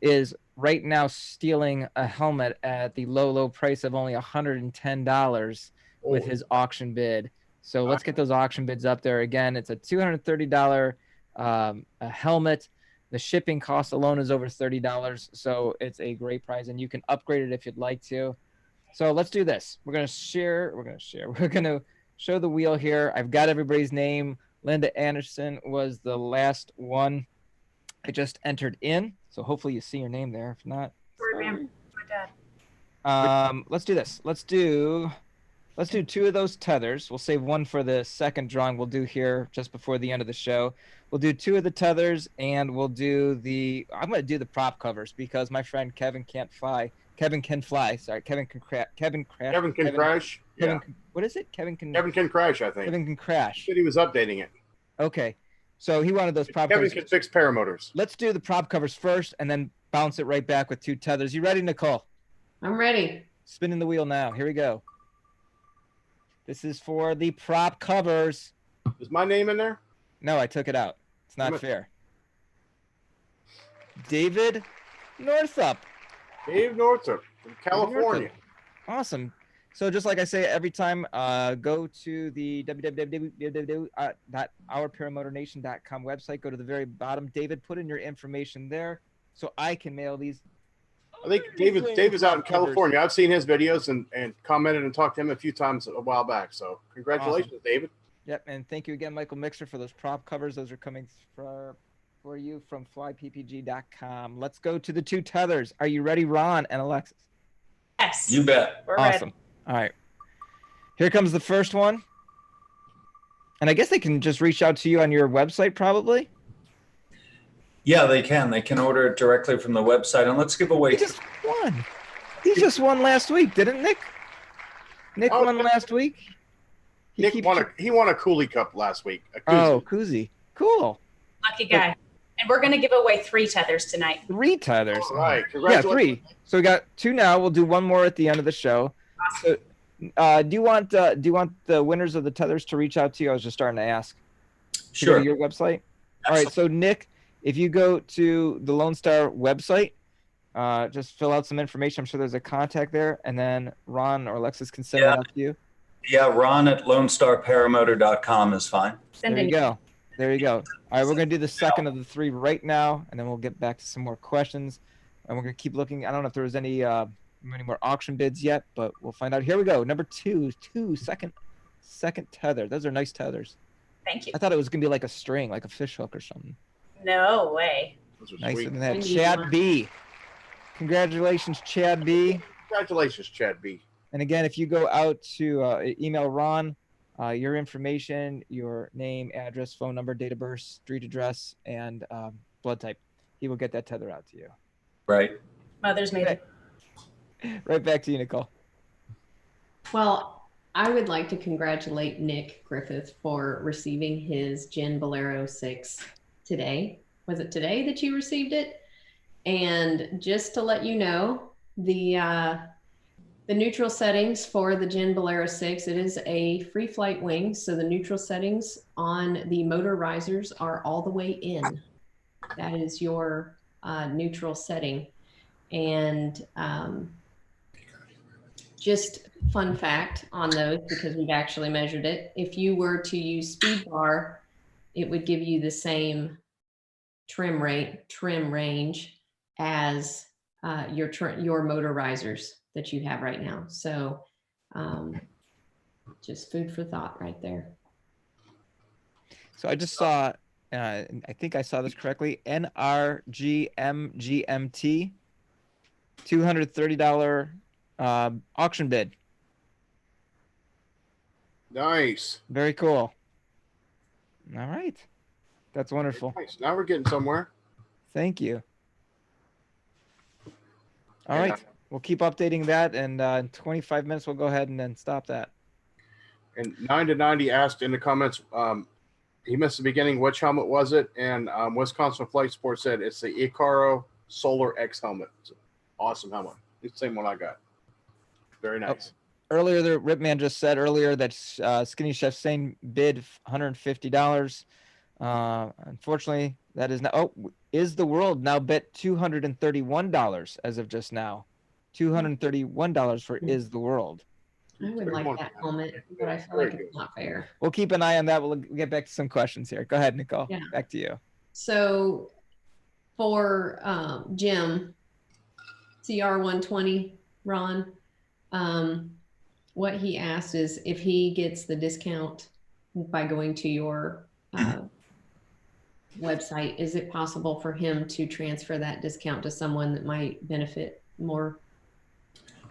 is right now stealing a helmet at the low price of only $110 with his auction bid. So let's get those auction bids up there. Again, it's a $230 a helmet. The shipping cost alone is over $30. So it's a great prize, and you can upgrade it if you'd like to. So let's do this. We're going to show the wheel here. I've got everybody's name. Linda Anderson was the last one I just entered in. So hopefully you see your name there. If not, my dad. let's do this. Let's do 2 of those tethers. We'll save one for the second drawing we'll do here just before the end of the show. We'll do 2 of the tethers, and we'll do I'm going to do the prop covers because my friend Kevin can't fly. Kevin can fly. Sorry, Kevin can crash. Kevin can crash. Kevin, what is it? Kevin can crash, I think. Kevin can crash. He said he was updating it. Okay. So he wanted those prop Kevin covers. can fix paramotors. Let's do the prop covers first and then bounce it right back with 2 tethers. You ready, Nicole? I'm ready. Spinning the wheel now. Here we go. This is for the prop covers. Is my name in there? No, I took it out. It's not fair. David Northup. Dave Northup from California. Awesome. So just like I say every time, go to the www.ourparamotornation.com website. Go to the very bottom. David, put in your information there so I can mail these. I think David's out in California. I've seen his videos and commented and talked to him a few times a while back. So congratulations, awesome. David. Yep, and thank you again, Michael Mixer, for those prop covers. Those are coming for you from flyppg.com. Let's go to the 2 tethers. Are you ready, Ron and Alexis? Yes. You bet. We're awesome. ready. All right. Here comes the first one. And I guess they can just reach out to you on your website, probably. Yeah, they can. They can order it directly from the website. And let's give away. He just won. He just won last week, didn't Nick? Nick won last week. He won a Cooley Cup last week. Koozie. Cool. Lucky guy. And we're going to give away 3 tethers tonight. 3 tethers. All right. Yeah, 3. So we got 2 now. We'll do 1 more at the end of the show. Awesome. So, do you want the winners of the tethers to reach out to you? I was just starting to ask. Sure. Go to your website. Absolutely. All right. So Nick, if you go to the Lone Star website, just fill out some information. I'm sure there's a contact there, and then Ron or Alexis can send that out to you. Yeah, Ron at LoneStarParamotor.com is fine. There you go. There you go. All right, we're going to do the second of the 3 right now, and then we'll get back to some more questions. And we're going to keep looking. I don't know if there was any more auction bids yet, but we'll find out. Here we go. Number 2, second tether. Those are nice tethers. Thank you. I thought it was going to be like a string, like a fish hook or something. No way. Nicer than that. Chad B. Congratulations, Chad B. Congratulations, Chad B. And again, if you go out to email Ron, your information, your name, address, phone number, date of birth, street address, and blood type, he will get that tether out to you. Right. Mother's maiden. Right back to you, Nicole. Well, I would like to congratulate Nick Griffith for receiving his Gin Bolero 6 today. Was it today that you received it? And just to let you know, the neutral settings for the Gin Bolero 6, it is a free flight wing. So the neutral settings on the motor risers are all the way in. That is your neutral setting. And just fun fact on those, because we've actually measured it. If you were to use speed bar, it would give you the same trim range as your motor risers that you have right now. So just food for thought right there. So I just saw, I think I saw this correctly, NRGMGMT, $230 auction bid. Nice. Very cool. All right. That's wonderful. Nice. Now we're getting somewhere. Thank you. All Yeah. right. We'll keep updating that, and in 25 minutes, we'll go ahead and then stop that. And 9 to 90 asked in the comments, he missed the beginning. Which helmet was it? And Wisconsin Flight Sports said it's the Icaro Solar X helmet. It's an awesome helmet. It's the same one I got. Very nice. Earlier, the Ripman just said earlier that Skinny Chef Sane bid $150. Unfortunately, that is now. Oh, Is the World now bet $231 as of just now? $231 for Is the World. I would like that helmet, but I feel like it's not fair. We'll keep an eye on that. We'll get back to some questions here. Go ahead, Nicole. Yeah. Back to you. So for Jim, CR120, Ron, what he asked is if he gets the discount by going to your website, is it possible for him to transfer that discount to someone that might benefit more?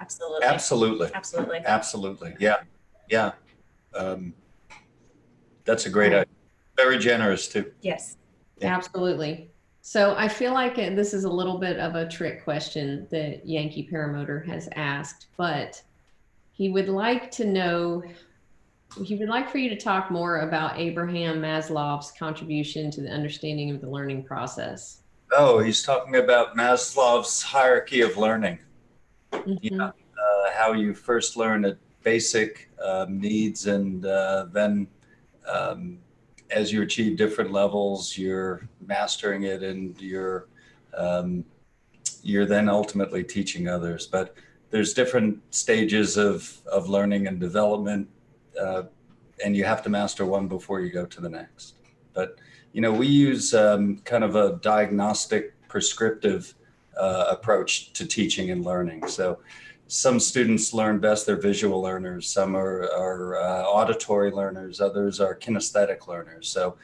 Absolutely. Absolutely. Absolutely. Absolutely. Yeah. Yeah. That's a great idea. Very generous too. Yes. Yeah. Absolutely. So I feel like this is a little bit of a trick question that Yankee Paramotor has asked, but he would like to know, he would like for you to talk more about Abraham Maslow's contribution to the understanding of the learning process. Oh, he's talking about Maslow's hierarchy of learning. Yeah, how you first learn at basic needs, and then as you achieve different levels, you're mastering it, and you're then ultimately teaching others. But there's different stages of learning and development, and you have to master one before you go to the next. But we use kind of a diagnostic, prescriptive approach to teaching and learning. So some students learn best, they're visual learners, some are auditory learners, others are kinesthetic learners. So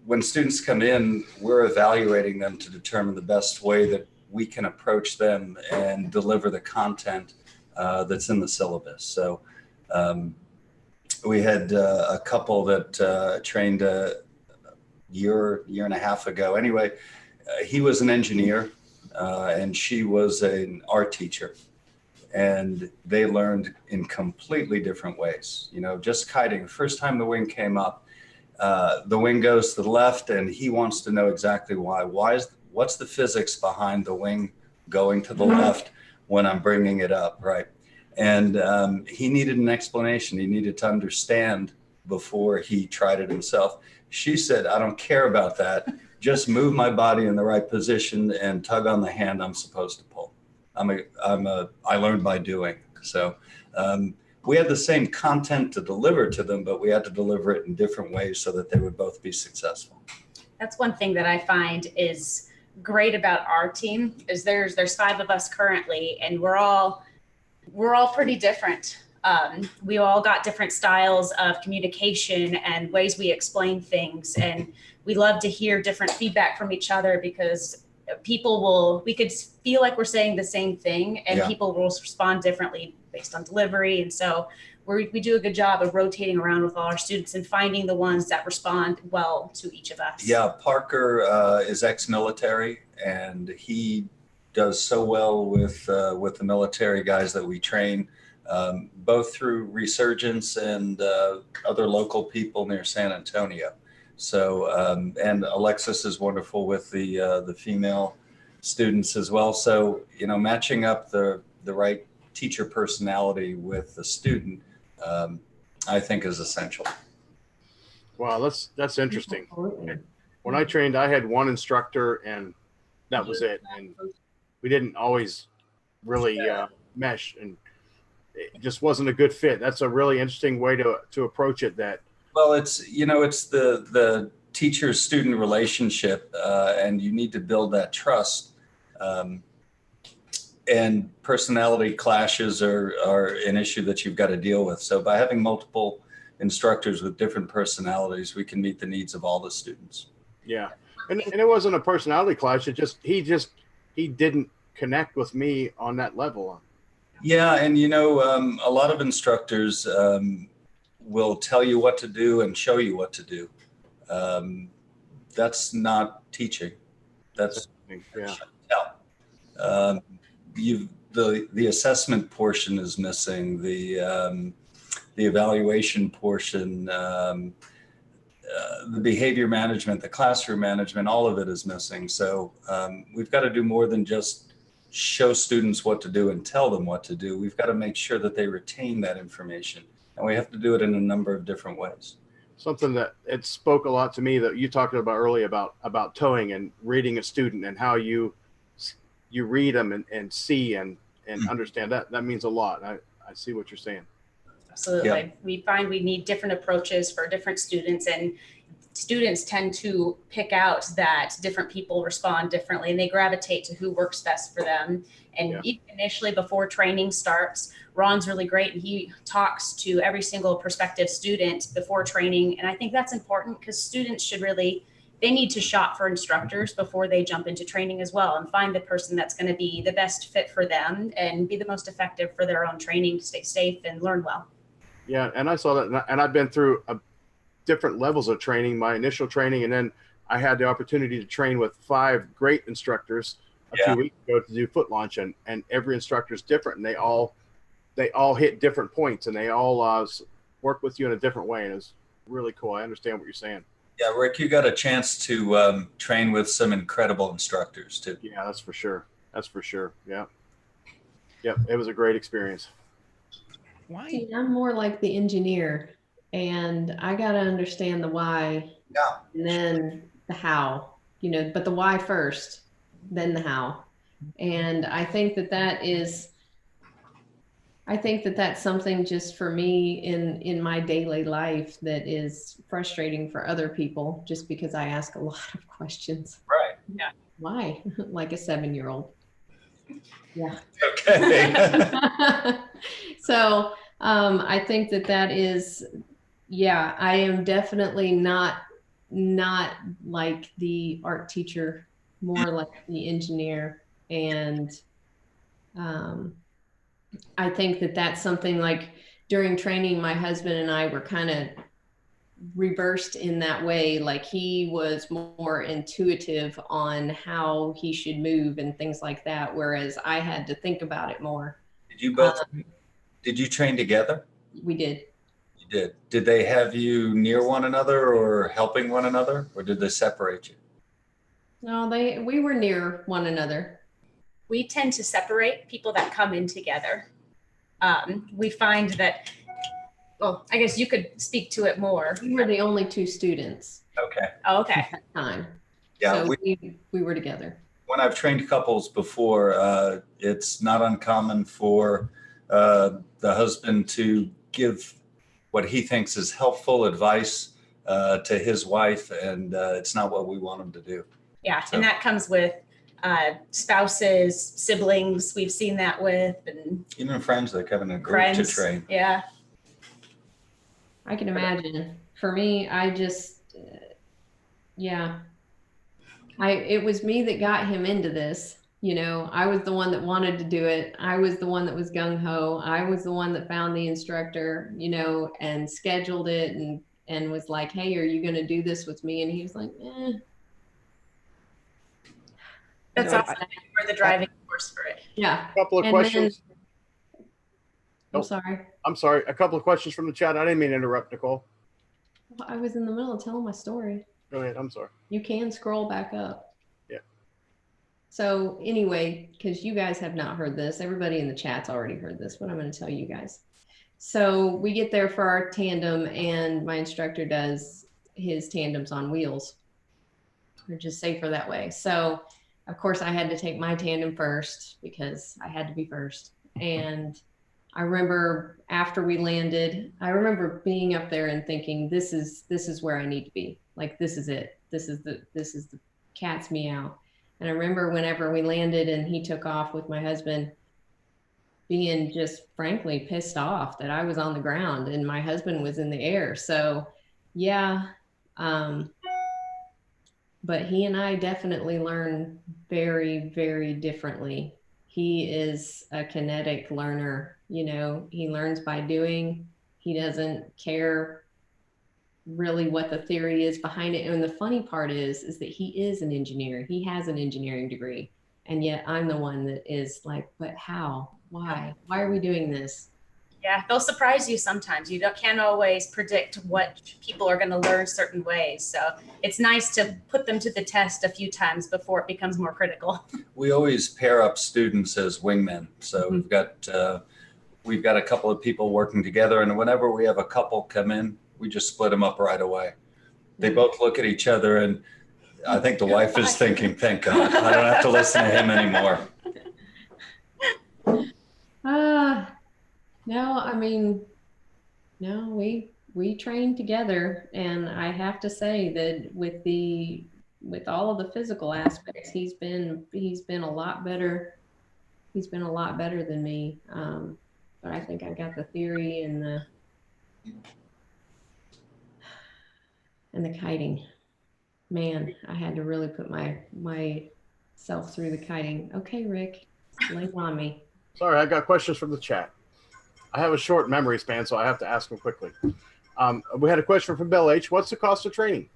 when students come in, we're evaluating them to determine the best way that we can approach them and deliver the content that's in the syllabus. So we had a couple that trained a year and a half ago. Anyway, he was an engineer, and she was an art teacher, and they learned in completely different ways. Just kiting, first time the wing came up, the wing goes to the left, and he wants to know exactly why. What's the physics behind the wing going to the left when I'm bringing it up, right? And he needed an explanation. He needed to understand before he tried it himself. She said, I don't care about that. Just move my body in the right position and tug on the hand I'm supposed to pull. I learned by doing. So we had the same content to deliver to them, but we had to deliver it in different ways so that they would both be successful. That's one thing that I find is great about our team is there's 5 of us currently, and we're all pretty different. We all got different styles of communication and ways we explain things, and we love to hear different feedback from each other, because we could feel like we're saying the same thing, and people will respond differently based on delivery. And so we do a good job of rotating around with all our students and finding the ones that respond well to each of us. Yeah, Parker is ex-military, and he does so well with the military guys that we train, both through Resurgence and other local people near San Antonio. So, and Alexis is wonderful with the female students as well. So, matching up the right teacher personality with the student, I think is essential. Wow, that's interesting. When I trained, I had one instructor, and that was it. And we didn't always really mesh, and it just wasn't a good fit. That's a really interesting way to approach it. Well, it's the teacher-student relationship, and you need to build that trust. And personality clashes are an issue that you've got to deal with. So by having multiple instructors with different personalities, we can meet the needs of all the students. Yeah, and it wasn't a personality clash. He didn't connect with me on that level. Yeah, and a lot of instructors will tell you what to do and show you what to do. that's not teaching. That's Yeah. tell. The assessment portion is missing. The evaluation portion, the behavior management, the classroom management, all of it is missing. So we've got to do more than just show students what to do and tell them what to do. We've got to make sure that they retain that information, and we have to do it in a number of different ways. Something that it spoke a lot to me that you talked about earlier about towing and reading a student and how you read them and see and understand that means a lot. I see what you're saying. Absolutely. Yeah. We find we need different approaches for different students, and students tend to pick out that different people respond differently and they gravitate to who works best for them. And even initially before training starts, Ron's really great and he talks to every single prospective student before training. And I think that's important because students should really, they need to shop for instructors before they jump into training as well and find the person that's going to be the best fit for them and be the most effective for their own training to stay safe and learn well. Yeah, and I saw that, and I've been through different levels of training, my initial training, and then I had the opportunity to train with 5 great instructors a few weeks ago to do foot launch, and every instructor is different, and they all hit different points, and they all work with you in a different way, and it's really cool. I understand what you're saying. Yeah, Rick, you got a chance to train with some incredible instructors too. Yeah, that's for sure. That's for sure. Yeah. Yep, it was a great experience. Why? See, I'm more like the engineer, and I got to understand the why, and then the how, but the why first, then the how. And I think that's something just for me in my daily life that is frustrating for other people, just because I ask a lot of questions. Right. Yeah. Why? Like a 7-year-old. Yeah. Okay. So I think that is, I am definitely not like the art teacher, more like the engineer. And I think that's something like during training, my husband and I were kind of reversed in that way. Like he was more intuitive on how he should move and things like that, whereas I had to think about it more. Did you both? Did you train together? We did. You did. Did they have you near one another or helping one another, or did they separate you? No, we were near one another. We tend to separate people that come in together. We find that, well, I guess you could speak to it more. We were the only 2 students. Okay. Oh, okay. At that time. Yeah, So we were together. When I've trained couples before, it's not uncommon for the husband to give what he thinks is helpful advice to his wife, and it's not what we want him to do. Yeah, and that comes with spouses, siblings. We've seen that with, and even friends that come in a group friends to train. Yeah. I can imagine. For me, I just, it was me that got him into this. I was the one that wanted to do it. I was the one that was gung-ho. I was the one that found the instructor, and scheduled it and was like, hey, are you going to do this with me? And he was like, eh. That's awesome. For the driving force for it. Yeah. A couple of questions. I'm sorry. I'm sorry. A couple of questions from the chat. I didn't mean to interrupt, Nicole. Well, I was in the middle of telling my story. Go ahead. I'm sorry. You can scroll back up. Yeah. So anyway, because you guys have not heard this, everybody in the chat's already heard this, but I'm going to tell you guys. So we get there for our tandem, and my instructor does his tandems on wheels. They're just safer that way. So of course I had to take my tandem first because I had to be first. And I remember after we landed, I remember being up there and thinking, this is where I need to be. Like, this is it. This is the cat's meow. And I remember whenever we landed and he took off with my husband, being just frankly pissed off that I was on the ground and my husband was in the air. So yeah. But he and I definitely learn very, very differently. He is a kinetic learner. He learns by doing. He doesn't care really what the theory is behind it. And the funny part is that he is an engineer. He has an engineering degree. And yet I'm the one that is like, but how? Why? Why are we doing this? Yeah, they'll surprise you sometimes. Can't always predict what people are going to learn certain ways. So it's nice to put them to the test a few times before it becomes more critical. We always pair up students as wingmen. So we've got a couple of people working together, and whenever we have a couple come in, we just split them up right away. They both look at each other, and I think the wife is thinking, thank God, I don't have to listen to him anymore. No, I mean, no, we train together, and I have to say that with all of the physical aspects, he's been a lot better. He's been a lot better than me. But I think I got the theory and the kiting. Man, I had to really put myself through the kiting. Okay, Rick, lay on me. Sorry, I got questions from the chat. I have a short memory span, so I have to ask them quickly. We had a question from Bill H. What's the cost of training?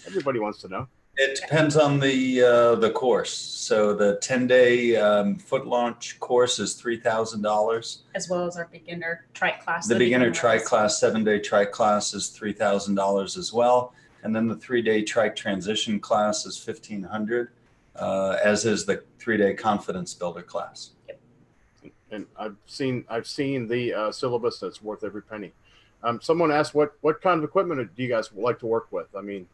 Everybody wants to know. It depends on the course. So the 10-day foot launch course is $3,000. As well as our beginner trike class. The beginner trike class, 7-day trike class is $3,000 as well. And then the 3-day trike transition class is $1,500, as is the 3-day confidence builder class. Yep. And I've seen the syllabus that's worth every penny. Someone asked what kind of equipment do you guys like to work with? I mean,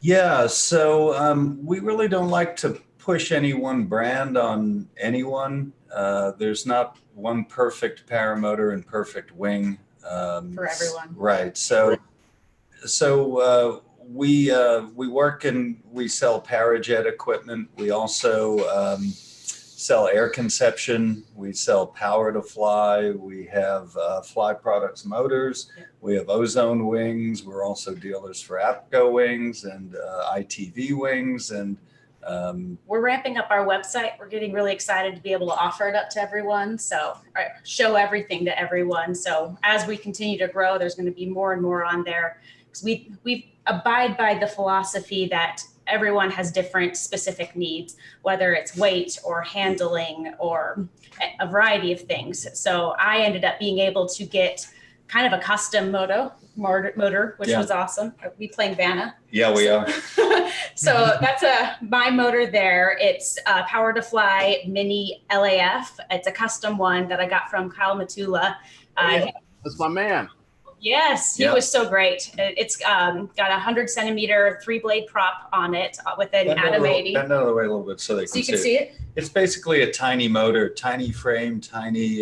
yeah, so we really don't like to push any one brand on anyone. There's not one perfect paramotor and perfect wing for everyone. Right. So we work and we sell Parajet equipment. We also sell air conception. We sell power to fly. We have fly products motors. We have ozone wings. We're also dealers for APCO wings and ITV wings. And we're ramping up our website. We're getting really excited to be able to offer it up to everyone. So show everything to everyone. So as we continue to grow, there's going to be more and more on there. Because we abide by the philosophy that everyone has different specific needs, whether it's weight or handling or a variety of things. So I ended up being able to get kind of a custom motor, which was awesome. Are we playing Vanna? Yeah, we are. So that's my motor there. It's a Power to Fly Mini LAF. It's a custom one that I got from Kyle Matula. That's my man. Yes, he was so great. It's got a 100-centimeter 3-blade prop on it with an Atom 80. Bend out of the way a little bit so they can see it. It's basically a tiny motor, tiny frame, tiny.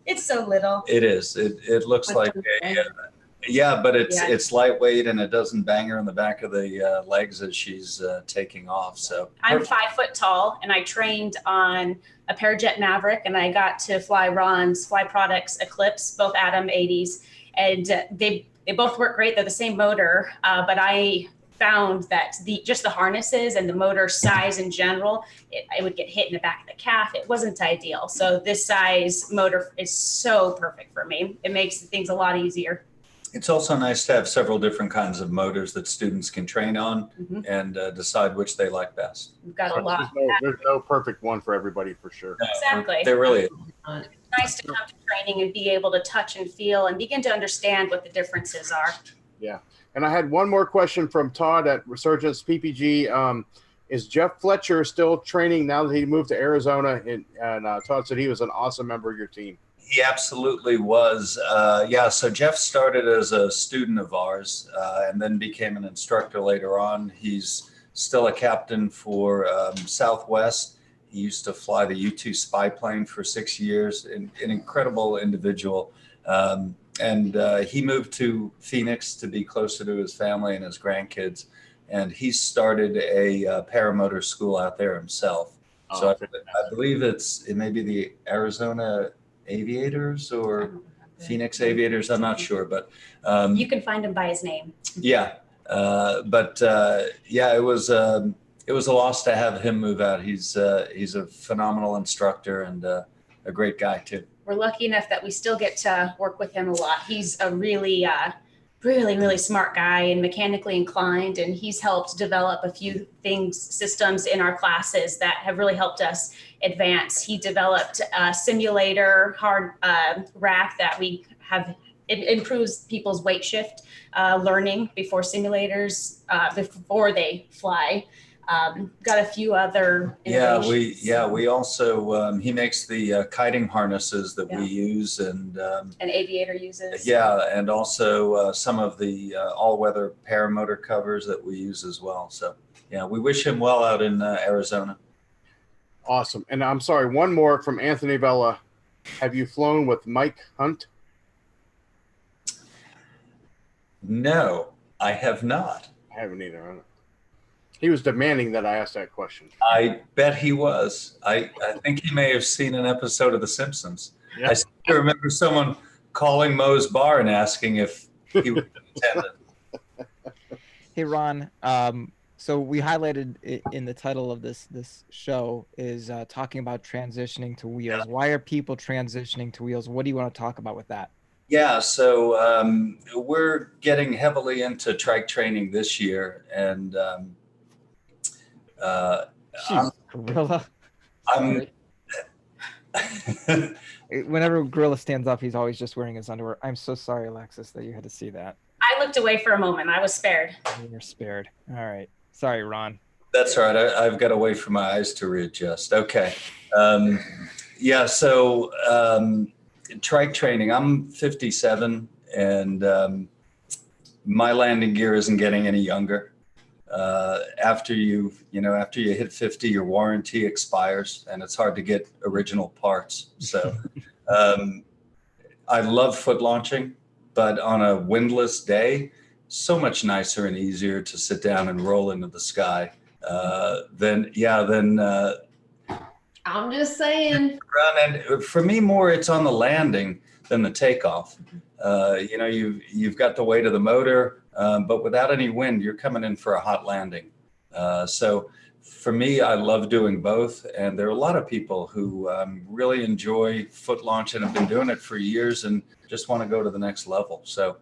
It's so little. It is. It looks like but it's lightweight and it doesn't bang her in the back of the legs as she's taking off. So I'm 5 foot tall, and I trained on a Parajet Maverick, and I got to fly Ron's Fly Products Eclipse, both Atom 80s. And they both work great. They're the same motor, but I found that just the harnesses and the motor size in general, it would get hit in the back of the calf. It wasn't ideal. So this size motor is so perfect for me. It makes things a lot easier. It's also nice to have several different kinds of motors that students can train on and decide which they like best. We've got a lot. There's no perfect one for everybody, for sure. Exactly. There really is. It's nice to come to training and be able to touch and feel and begin to understand what the differences are. Yeah. And I had one more question from Todd at Resurgence PPG. Is Jeff Fletcher still training now that he moved to Arizona? And Todd said he was an awesome member of your team. He absolutely was. So Jeff started as a student of ours and then became an instructor later on. He's still a captain for Southwest. He used to fly the U-2 spy plane for 6 years, an incredible individual. And he moved to Phoenix to be closer to his family and his grandkids. And he started a paramotor school out there himself. So I believe it may be the Arizona Aviators or Phoenix Aviators. I'm not sure, but you can find him by his name. Yeah. It was a loss to have him move out. He's a phenomenal instructor and a great guy too. We're lucky enough that we still get to work with him a lot. He's a really really, really smart guy and mechanically inclined. And he's helped develop a few systems in our classes that have really helped us advance. He developed a simulator hard rack that we have. It improves people's weight shift learning before simulators, before they fly. Got a few other innovations. We also he makes the kiting harnesses that we use, and an aviator uses. And also some of the all-weather paramotor covers that we use as well. So yeah, we wish him well out in Arizona. Awesome. And I'm sorry, one more from Anthony Vella. Have you flown with Mike Hunt? No, I have not. I haven't either. He was demanding that I ask that question. I bet he was. I think he may have seen an episode of The Simpsons. Yeah. I still remember someone calling Moe's bar and asking if he was attendant. Hey, Ron. So we highlighted in the title of this show is talking about transitioning to wheels. Why are people transitioning to wheels? What do you want to talk about with that? Yeah, so we're getting heavily into trike training this year, and Gorilla. I'm Whenever Gorilla stands up, he's always just wearing his underwear. I'm so sorry, Alexis, that you had to see that. I looked away for a moment. I was spared. You're spared. All right. Sorry, Ron. That's right. I've got to wait for my eyes to readjust. Okay. So trike training. I'm 57, and my landing gear isn't getting any younger. After you hit 50, your warranty expires, and it's hard to get original parts. So I love foot launching, but on a windless day, so much nicer and easier to sit down and roll into the sky. Then I'm just saying. And for me, more it's on the landing than the takeoff. You've got the weight of the motor, but without any wind, you're coming in for a hot landing. So for me, I love doing both. And there are a lot of people who really enjoy foot launch and have been doing it for years and just want to go to the next level. So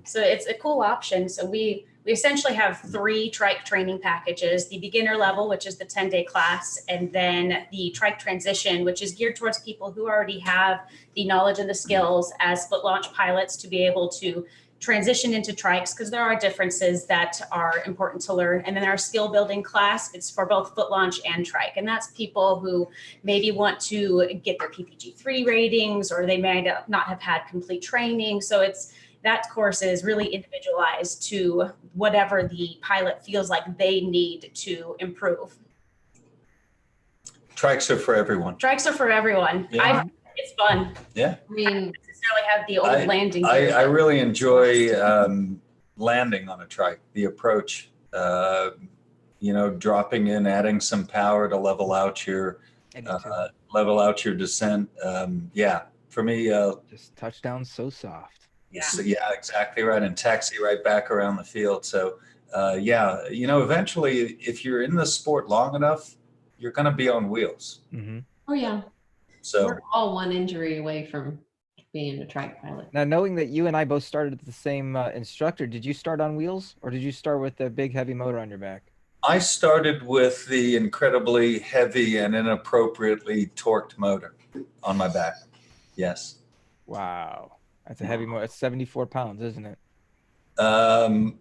so it's a cool option. So we essentially have 3 trike training packages: the beginner level, which is the 10-day class, and then the trike transition, which is geared towards people who already have the knowledge and the skills as foot launch pilots to be able to transition into trikes, because there are differences that are important to learn. And then our skill building class, it's for both foot launch and trike. And that's people who maybe want to get their PPG-3 ratings, or they may not have had complete training. So that course is really individualized to whatever the pilot feels like they need to improve. Trikes are for everyone. Trikes are for everyone. Yeah. It's fun. Yeah. I mean, I don't necessarily have the old landing gear. I really enjoy landing on a trike. The approach, dropping in, adding some power to level out your descent. For me, just touchdown so soft. Yeah, exactly right. And taxi right back around the field. So, eventually, if you're in the sport long enough, you're going to be on wheels. Mm-hmm. oh yeah. So We're all one injury away from being a trike pilot. Now, knowing that you and I both started at the same instructor, did you start on wheels, or did you start with the big heavy motor on your back? I started with the incredibly heavy and inappropriately torqued motor on my back. Yes. Wow. That's a heavy motor. It's 74 pounds, isn't it? I'm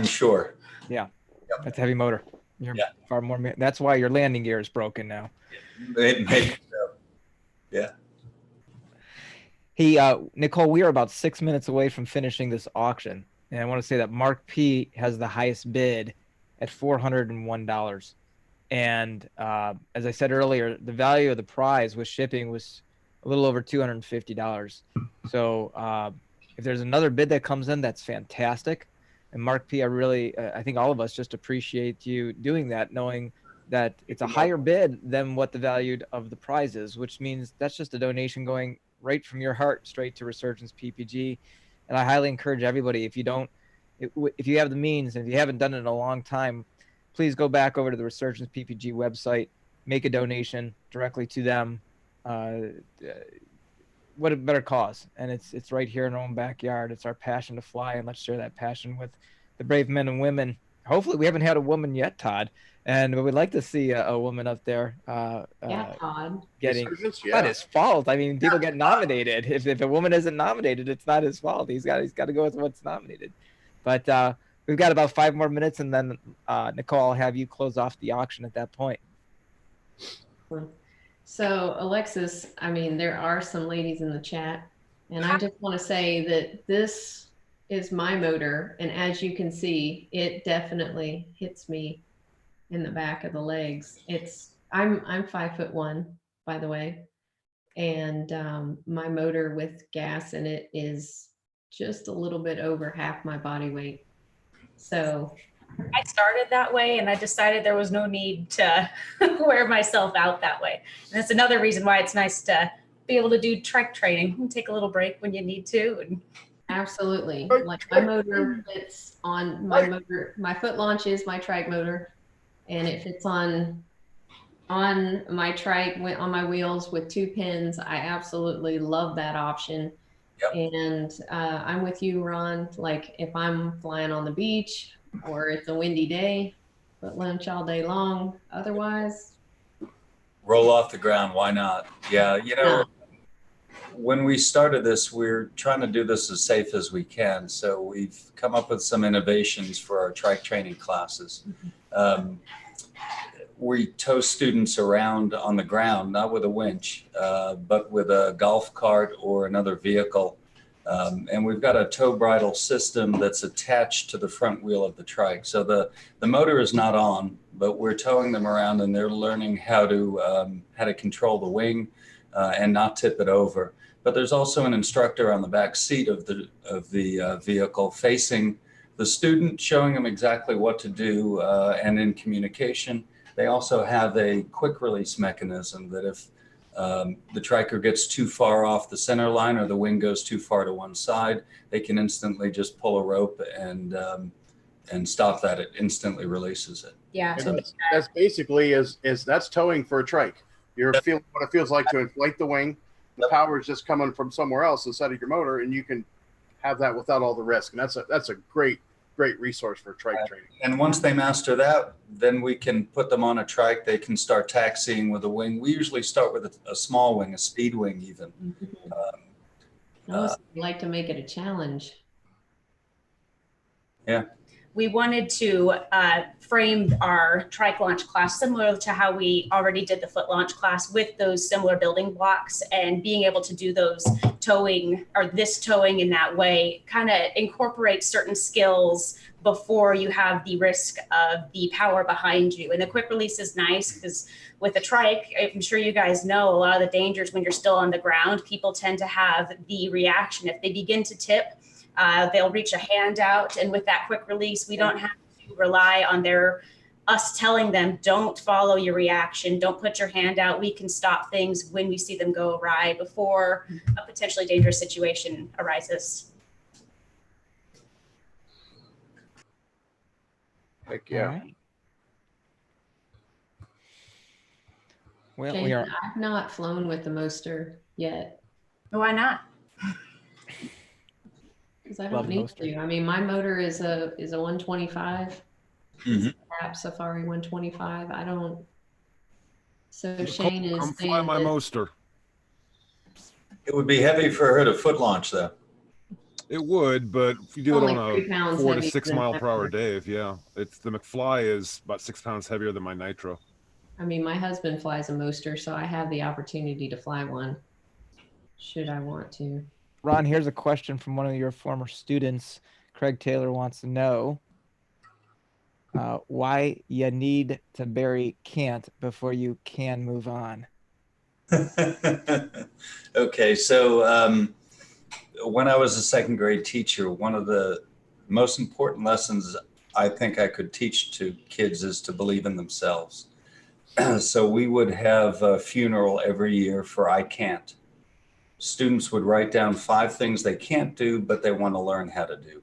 sure. Yeah. Yep. That's a heavy motor. You're far more. That's why your landing gear is broken now. Maybe so. Yeah. Hey, Nicole, we are about 6 minutes away from finishing this auction. And I want to say that Mark P has the highest bid at $401. And as I said earlier, the value of the prize with shipping was a little over $250. So if there's another bid that comes in, that's fantastic. And Mark P, I think all of us just appreciate you doing that, knowing that it's a higher bid than what the value of the prize is, which means that's just a donation going right from your heart straight to Resurgence PPG. And I highly encourage everybody, if you have the means, and if you haven't done it in a long time, please go back over to the Resurgence PPG website, make a donation directly to them. what a better cause. And it's right here in our own backyard. It's our passion to fly, and let's share that passion with the brave men and women. Hopefully we haven't had a woman yet, Todd, and we'd like to see a woman up there Yeah, Todd. getting, Resurgence, not yeah. his fault. I mean, people get nominated. If a woman isn't nominated, it's not his fault. He's got to go with what's nominated. But we've got about 5 more minutes, and then Nicole, I'll have you close off the auction at that point. So Alexis, I mean, there are some ladies in the chat, and I just want to say that this is my motor, and as you can see, it definitely hits me in the back of the legs. I'm 5'1", by the way, and my motor with gas in it is just a little bit over half my body weight. So I started that way, and I decided there was no need to wear myself out that way. And that's another reason why it's nice to be able to do trike training and take a little break when you need to. And absolutely, like my motor fits on my motor. My foot launch is my trike motor, and it fits on my trike on my wheels with 2 pins. I absolutely love that option. Yep. And I'm with you, Ron. Like if I'm flying on the beach or it's a windy day, put lunch all day long. Otherwise, roll off the ground. Why not? Yeah, you know, when we started this, we're trying to do this as safe as we can. So we've come up with some innovations for our trike training classes. We tow students around on the ground, not with a winch, but with a golf cart or another vehicle. And we've got a tow bridle system that's attached to the front wheel of the trike. So the motor is not on, but we're towing them around, and they're learning how to control the wing and not tip it over. But there's also an instructor on the back seat of the vehicle facing the student, showing them exactly what to do, and in communication. They also have a quick release mechanism that if the triker gets too far off the center line or the wing goes too far to one side, they can instantly just pull a rope and stop that. It instantly releases it. Yeah. So that's basically that's towing for a trike. You're feeling what it feels like to inflate the wing. The power is just coming from somewhere else inside of your motor, and you can have that without all the risk. And that's a great resource for trike training. And once they master that, then we can put them on a trike. They can start taxiing with a wing. We usually start with a small wing, a speed wing even. I also like to make it a challenge. Yeah. We wanted to frame our trike launch class similar to how we already did the foot launch class, with those similar building blocks, and being able to do those towing or this towing in that way kind of incorporates certain skills before you have the risk of the power behind you. And the quick release is nice because with a trike, I'm sure you guys know a lot of the dangers when you're still on the ground. People tend to have the reaction. If they begin to tip, they'll reach a hand out, and with that quick release, we don't have to rely on us telling them, don't follow your reaction, don't put your hand out. We can stop things when we see them go awry before a potentially dangerous situation arises. Heck yeah. Right. Well, Jane, we are. I've not flown with the Moster yet. Why not? Because I don't need to. I mean, my motor is a 125. Perhaps Safari 125. I don't. So Shane is saying fly my Moster. It would be heavy for her to foot launch, though. It would, but if you do it on a 4 to 6 mile per hour day, the McFly is about 6 pounds heavier than my Nitro. I mean, my husband flies a Moster, so I have the opportunity to fly one, should I want to. Ron, here's a question from one of your former students. Craig Taylor wants to know why you need to bury can't before you can move on. Okay, so when I was a second grade teacher, one of the most important lessons I think I could teach to kids is to believe in themselves. So we would have a funeral every year for I can't. Students would write down 5 things they can't do, but they want to learn how to do.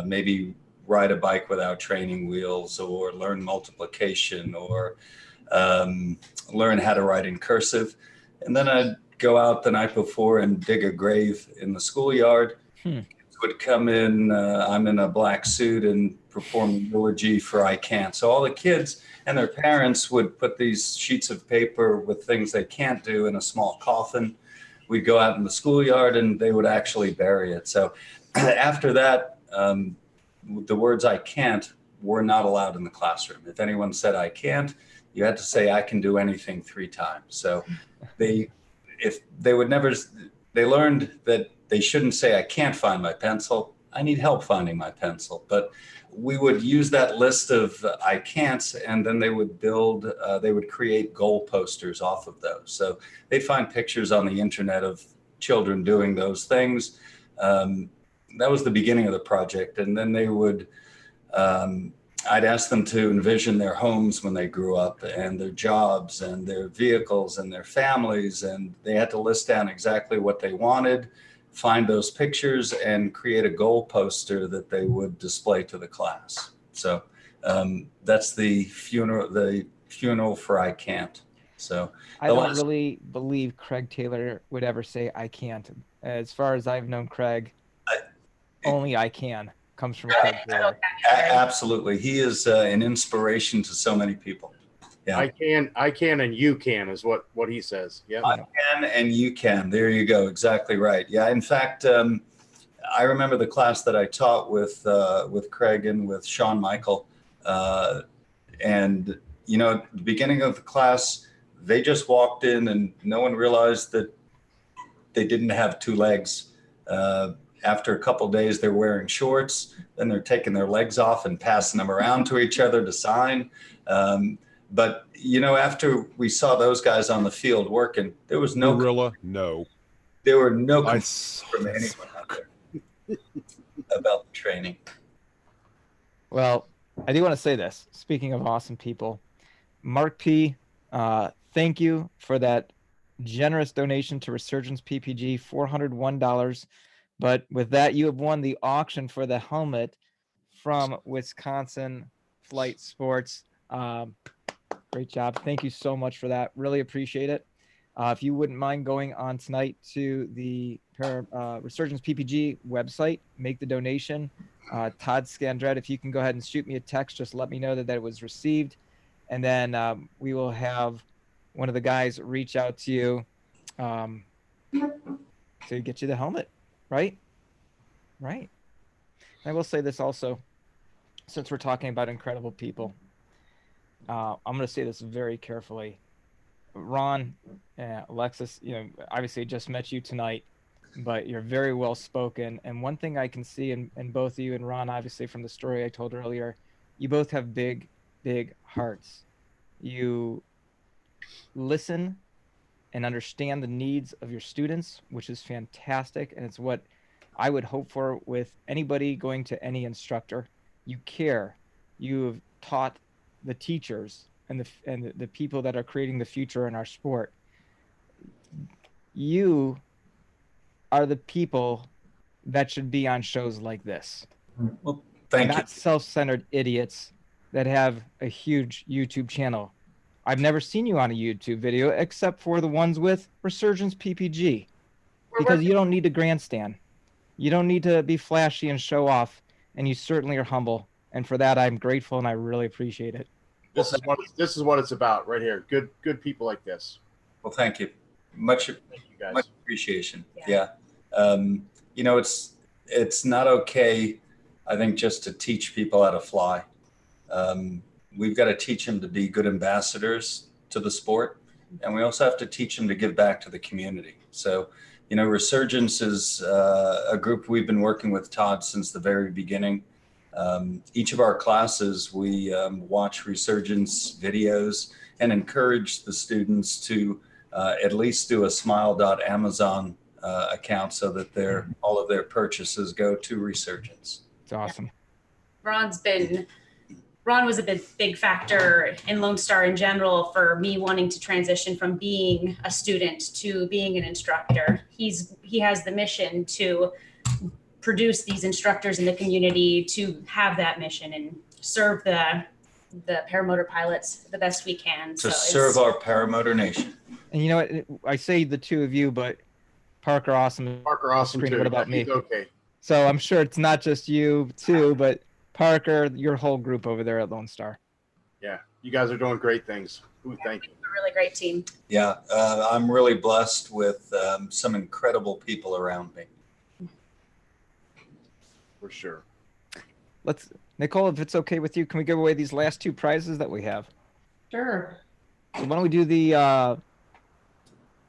Maybe ride a bike without training wheels, or learn multiplication, or learn how to write in cursive. And then I'd go out the night before and dig a grave in the schoolyard. Kids would come in, I'm in a black suit, and perform eulogy for I Can't. So all the kids and their parents would put these sheets of paper with things they can't do in a small coffin. We'd go out in the schoolyard and they would actually bury it. So after that, the words I can't were not allowed in the classroom. If anyone said I can't, you had to say I can do anything 3 times. So they learned that they shouldn't say I can't find my pencil. I need help finding my pencil. But we would use that list of I can'ts, and then they would create goal posters off of those. So they'd find pictures on the internet of children doing those things. That was the beginning of the project. And then they would, I'd ask them to envision their homes when they grew up, and their jobs and their vehicles and their families. And they had to list down exactly what they wanted, find those pictures, and create a goal poster that they would display to the class. So that's the funeral for I Can't. So I don't really believe Craig Taylor would ever say I can't. As far as I've known Craig, only I can comes from Craig Taylor. Absolutely. He is an inspiration to so many people. Yeah. I can, and you can is what he says. Yeah. I can and you can. There you go. Exactly right. Yeah. In fact, I remember the class that I taught with Craig and with Sean Michael. And, you know, at the beginning of the class, they just walked in and no one realized that they didn't have 2 legs. After a couple of days, they're wearing shorts. Then they're taking their legs off and passing them around to each other to sign. But, you know, after we saw those guys on the field working, there was no gorilla. No, there were no complaints from anyone out there about the training. Well, I do want to say this. Speaking of awesome people, Mark P., thank you for that generous donation to Resurgence PPG, $401. But with that, you have won the auction for the helmet from Wisconsin Flight Sports. Great job. Thank you so much for that. Really appreciate it. If you wouldn't mind going on tonight to the Resurgence PPG website, make the donation. Todd Scandret, if you can go ahead and shoot me a text, just let me know that it was received. And then we will have one of the guys reach out to you to get you the helmet. Right? Right. I will say this also, since we're talking about incredible people, I'm going to say this very carefully. Ron, Alexis, you know, obviously just met you tonight, but you're very well spoken. And one thing I can see in both of you and Ron, obviously from the story I told earlier, you both have big, big hearts. You listen and understand the needs of your students, which is fantastic. And it's what I would hope for with anybody going to any instructor. You care. You have taught the teachers and the people that are creating the future in our sport. You are the people that should be on shows like this. Well, thank you. Not self-centered idiots that have a huge YouTube channel. I've never seen you on a YouTube video except for the ones with Resurgence PPG, because you don't need to grandstand. You don't need to be flashy and show off, and you certainly are humble. And for that, I'm grateful and I really appreciate it. This is what it's about right here. Good people like this. Well, thank you. Much appreciation. Yeah. You know, it's not okay, I think, just to teach people how to fly. We've got to teach them to be good ambassadors to the sport, and we also have to teach them to give back to the community. So, you know, Resurgence is a group we've been working with Todd since the very beginning. Each of our classes, we watch Resurgence videos and encourage the students to at least do a smile.amazon account so that all of their purchases go to Resurgence. It's awesome. Ron was a big factor in Lone Star in general for me wanting to transition from being a student to being an instructor. He has the mission to produce these instructors in the community, to have that mission and serve the paramotor pilots the best we can. To serve our Paramotor Nation. And you know what? I say the two of you, but Parker Awesome. Parker Awesome too. What about me? He's okay. So I'm sure it's not just you too, but Parker, your whole group over there at Lone Star. Yeah, you guys are doing great things. Ooh, thank you. A really great team. Yeah, I'm really blessed with some incredible people around me. For sure. Nicole, if it's okay with you, can we give away these last two prizes that we have? Sure. So why don't we do the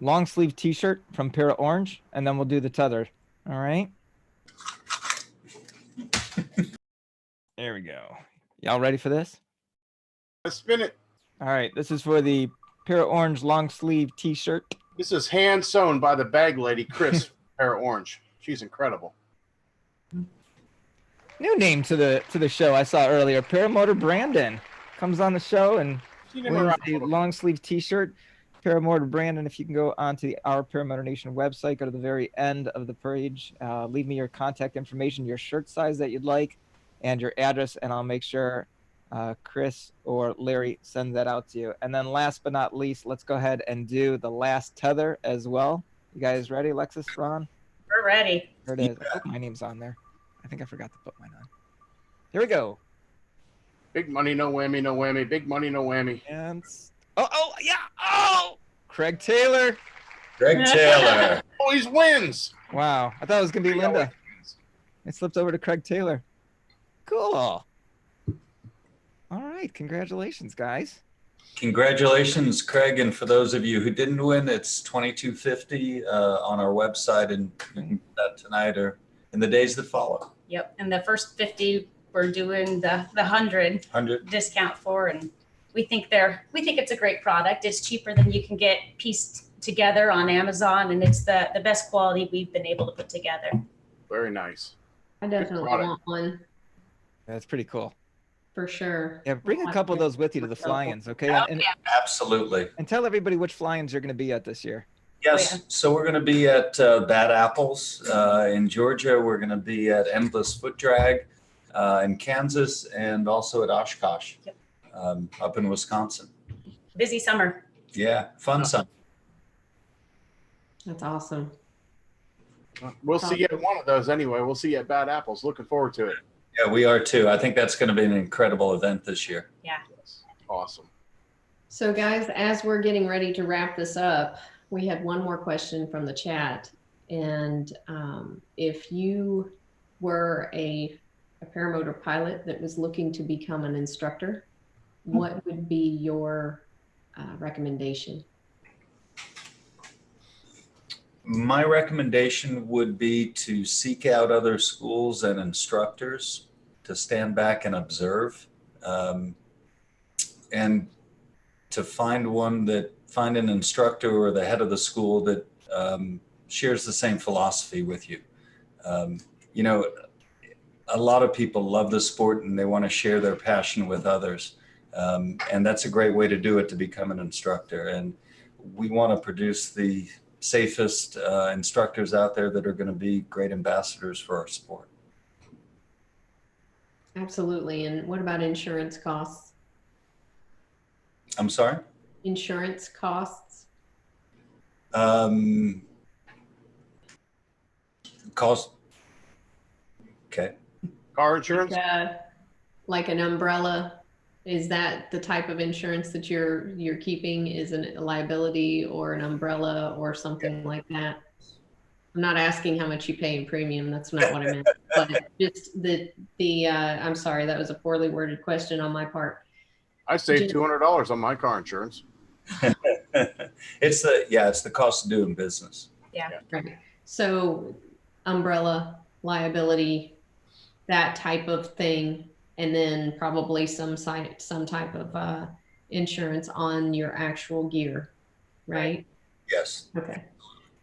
long sleeve T-shirt from Para Orange, and then we'll do the tether. All right. There we go. Y'all ready for this? Let's spin it. All right. This is for the Para Orange long sleeve T-shirt. This is hand sewn by the bag lady, Chris Para Orange. She's incredible. New name to the show I saw earlier. Paramotor Brandon comes on the show and wins a long sleeve T-shirt. Paramotor Brandon, if you can go onto our Paramotor Nation website, go to the very end of the page, leave me your contact information, your shirt size that you'd like, and your address, and I'll make sure Chris or Larry send that out to you. And then last but not least, let's go ahead and do the last tether as well. You guys ready, Alexis, Ron? We're ready. There it is. I hope my name's on there. I think I forgot to put mine on. Here we go. Big money, no whammy, no whammy. Big money, no whammy. And yeah. Oh, Craig Taylor. Greg Taylor. Always wins. Wow. I thought it was going to be He always Linda. wins. It slipped over to Craig Taylor. Cool. All right. Congratulations, guys. Congratulations, Craig. And for those of you who didn't win, it's $22.50 on our website, and you can get that tonight or in the days that follow. Yep. And the first 50 we're doing the 100 discount for, and we think it's a great product. It's cheaper than you can get pieced together on Amazon, and it's the best quality we've been able to put together. Very nice. I definitely want one That's pretty cool. for sure. Yeah, bring a couple of those with you to the fly-ins, okay? And Absolutely. tell everybody which fly-ins you're going to be at this year. Yes. Oh, yeah. So we're going to be at Bad Apples in Georgia. We're going to be at Endless Foot Drag in Kansas, and also at Oshkosh up in Wisconsin. Busy summer. Yeah, fun summer. That's awesome. We'll see you at one of those anyway. We'll see you at Bad Apples. Looking forward to it. Yeah, we are too. I think that's going to be an incredible event this year. Yeah. Yes. Awesome. So guys, as we're getting ready to wrap this up, we had one more question from the chat. And if you were a paramotor pilot that was looking to become an instructor, what would be your recommendation? My recommendation would be to seek out other schools and instructors, to stand back and observe, and to find an instructor or the head of the school that shares the same philosophy with you. You know, a lot of people love the sport and they want to share their passion with others. And that's a great way to do it, to become an instructor. And we want to produce the safest instructors out there that are going to be great ambassadors for our sport. Absolutely. And what about insurance costs? I'm sorry? Insurance costs? Cost. Okay. Car insurance? Like an umbrella. Is that the type of insurance that you're keeping? Is a liability or an umbrella or something like that? I'm not asking how much you pay in premium. That's not what I meant. But just I'm sorry, that was a poorly worded question on my part. I saved $200 on my car insurance. It's the cost of doing business. Yeah. Right. So umbrella, liability, that type of thing. And then probably some type of insurance on your actual gear, right? Yes. Okay.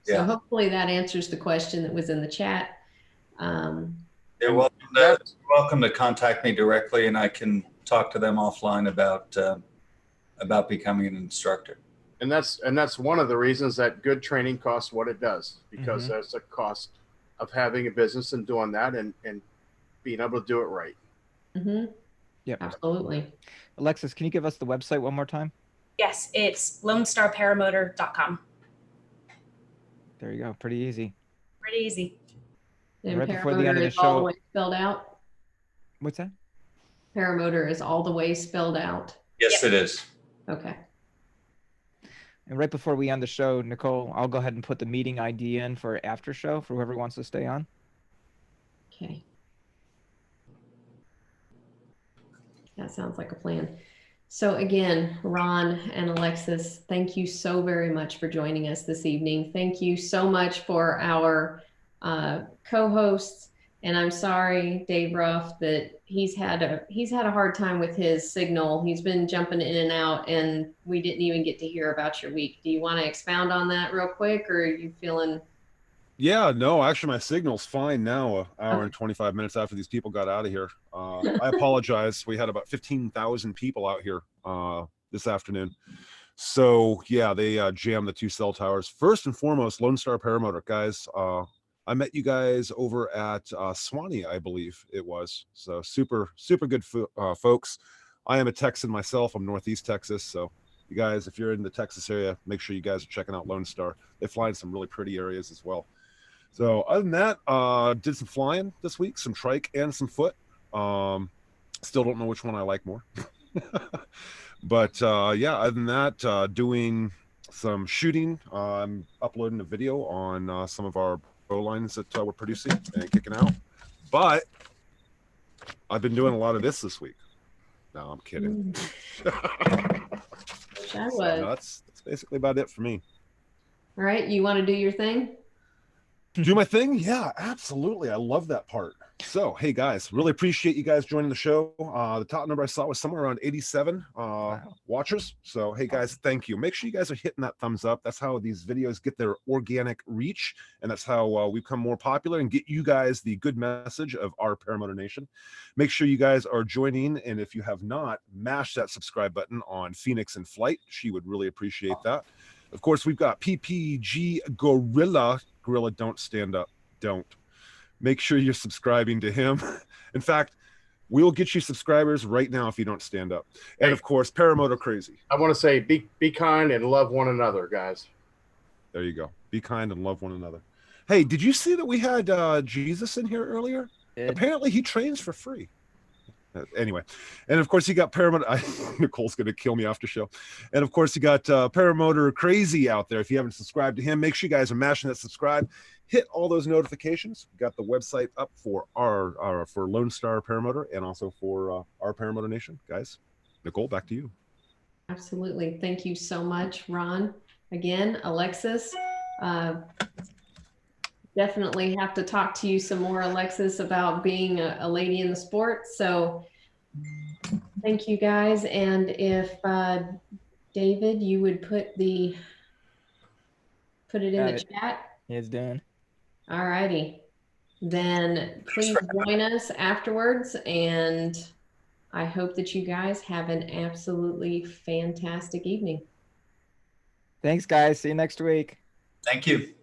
Yeah. So hopefully that answers the question that was in the chat. You're welcome to contact me directly, and I can talk to them offline about becoming an instructor. And that's one of the reasons that good training costs what it does, because there's a cost of having a business and doing that and being able to do it right. Mm-hmm. Yep. Absolutely. Alexis, can you give us the website one more time? Yes, it's lonestarparamotor.com. There you go. Pretty easy. Pretty easy. And Right before the end of the all the show. way spelled out. What's that? Paramotor is all the way spelled out. Yes, it is. Okay. And right before we end the show, Nicole, I'll go ahead and put the meeting ID in for after show for whoever wants to stay on. Okay. That sounds like a plan. So again, Ron and Alexis, thank you so very much for joining us this evening. Thank you so much for our co-hosts. And I'm sorry, Dave Ruff, that he's had a hard time with his signal. He's been jumping in and out, and we didn't even get to hear about your week. Do you want to expound on that real quick, or are you feeling? Yeah, no, actually my signal's fine now, an hour and 25 minutes after these people got out of here. I apologize. We had about 15,000 people out here this afternoon. So yeah, they jammed the 2 cell towers. First and foremost, Lone Star Paramotor, guys. I met you guys over at Swanee, I believe it was. So super good folks. I am a Texan myself. I'm Northeast Texas. So you guys, if you're in the Texas area, make sure you guys are checking out Lone Star. They fly in some really pretty areas as well. So other than that, did some flying this week, some trike and some foot. Still don't know which one I like more. But yeah, other than that, doing some shooting. I'm uploading a video on some of our bow lines that we're producing and kicking out. But I've been doing a lot of this week. No, I'm kidding. Wish I was. So that's basically about it for me. All right, you want to do your thing? Do my thing? Yeah, absolutely. I love that part. So, hey guys, really appreciate you guys joining the show. The top number I saw was somewhere around 87 watchers. So, hey guys, thank you. Make sure you guys are hitting that thumbs up. That's how these videos get their organic reach, and that's how we become more popular and get you guys the good message of our Paramotor Nation. Make sure you guys are joining, and if you have not, mash that subscribe button on Phoenix in Flight. She would really appreciate that. Of course, we've got PPG Gorilla. Gorilla, don't stand up. Don't. Make sure you're subscribing to him. In fact, we'll get you subscribers right now if you don't stand up. And of course, Paramotor Crazy. I want to say be kind and love one another, guys. There you go. Be kind and love one another. Hey, did you see that we had Jesus in here earlier? Apparently he trains for free. Anyway, and of course you got Paramotor. Nicole's gonna kill me after show. And of course you got Paramotor Crazy out there. If you haven't subscribed to him, make sure you guys are mashing that subscribe. Hit all those notifications. We got the website up for our for Lone Star Paramotor and also for our Paramotor Nation, guys. Nicole, back to you. Absolutely. Thank you so much, Ron. Again, Alexis. Definitely have to talk to you some more, Alexis, about being a lady in the sport. So thank you guys. And if David, you would put it in the chat. It's done. All righty. Then please join us afterwards. And I hope that you guys have an absolutely fantastic evening. Thanks, guys. See you next week. Thank you.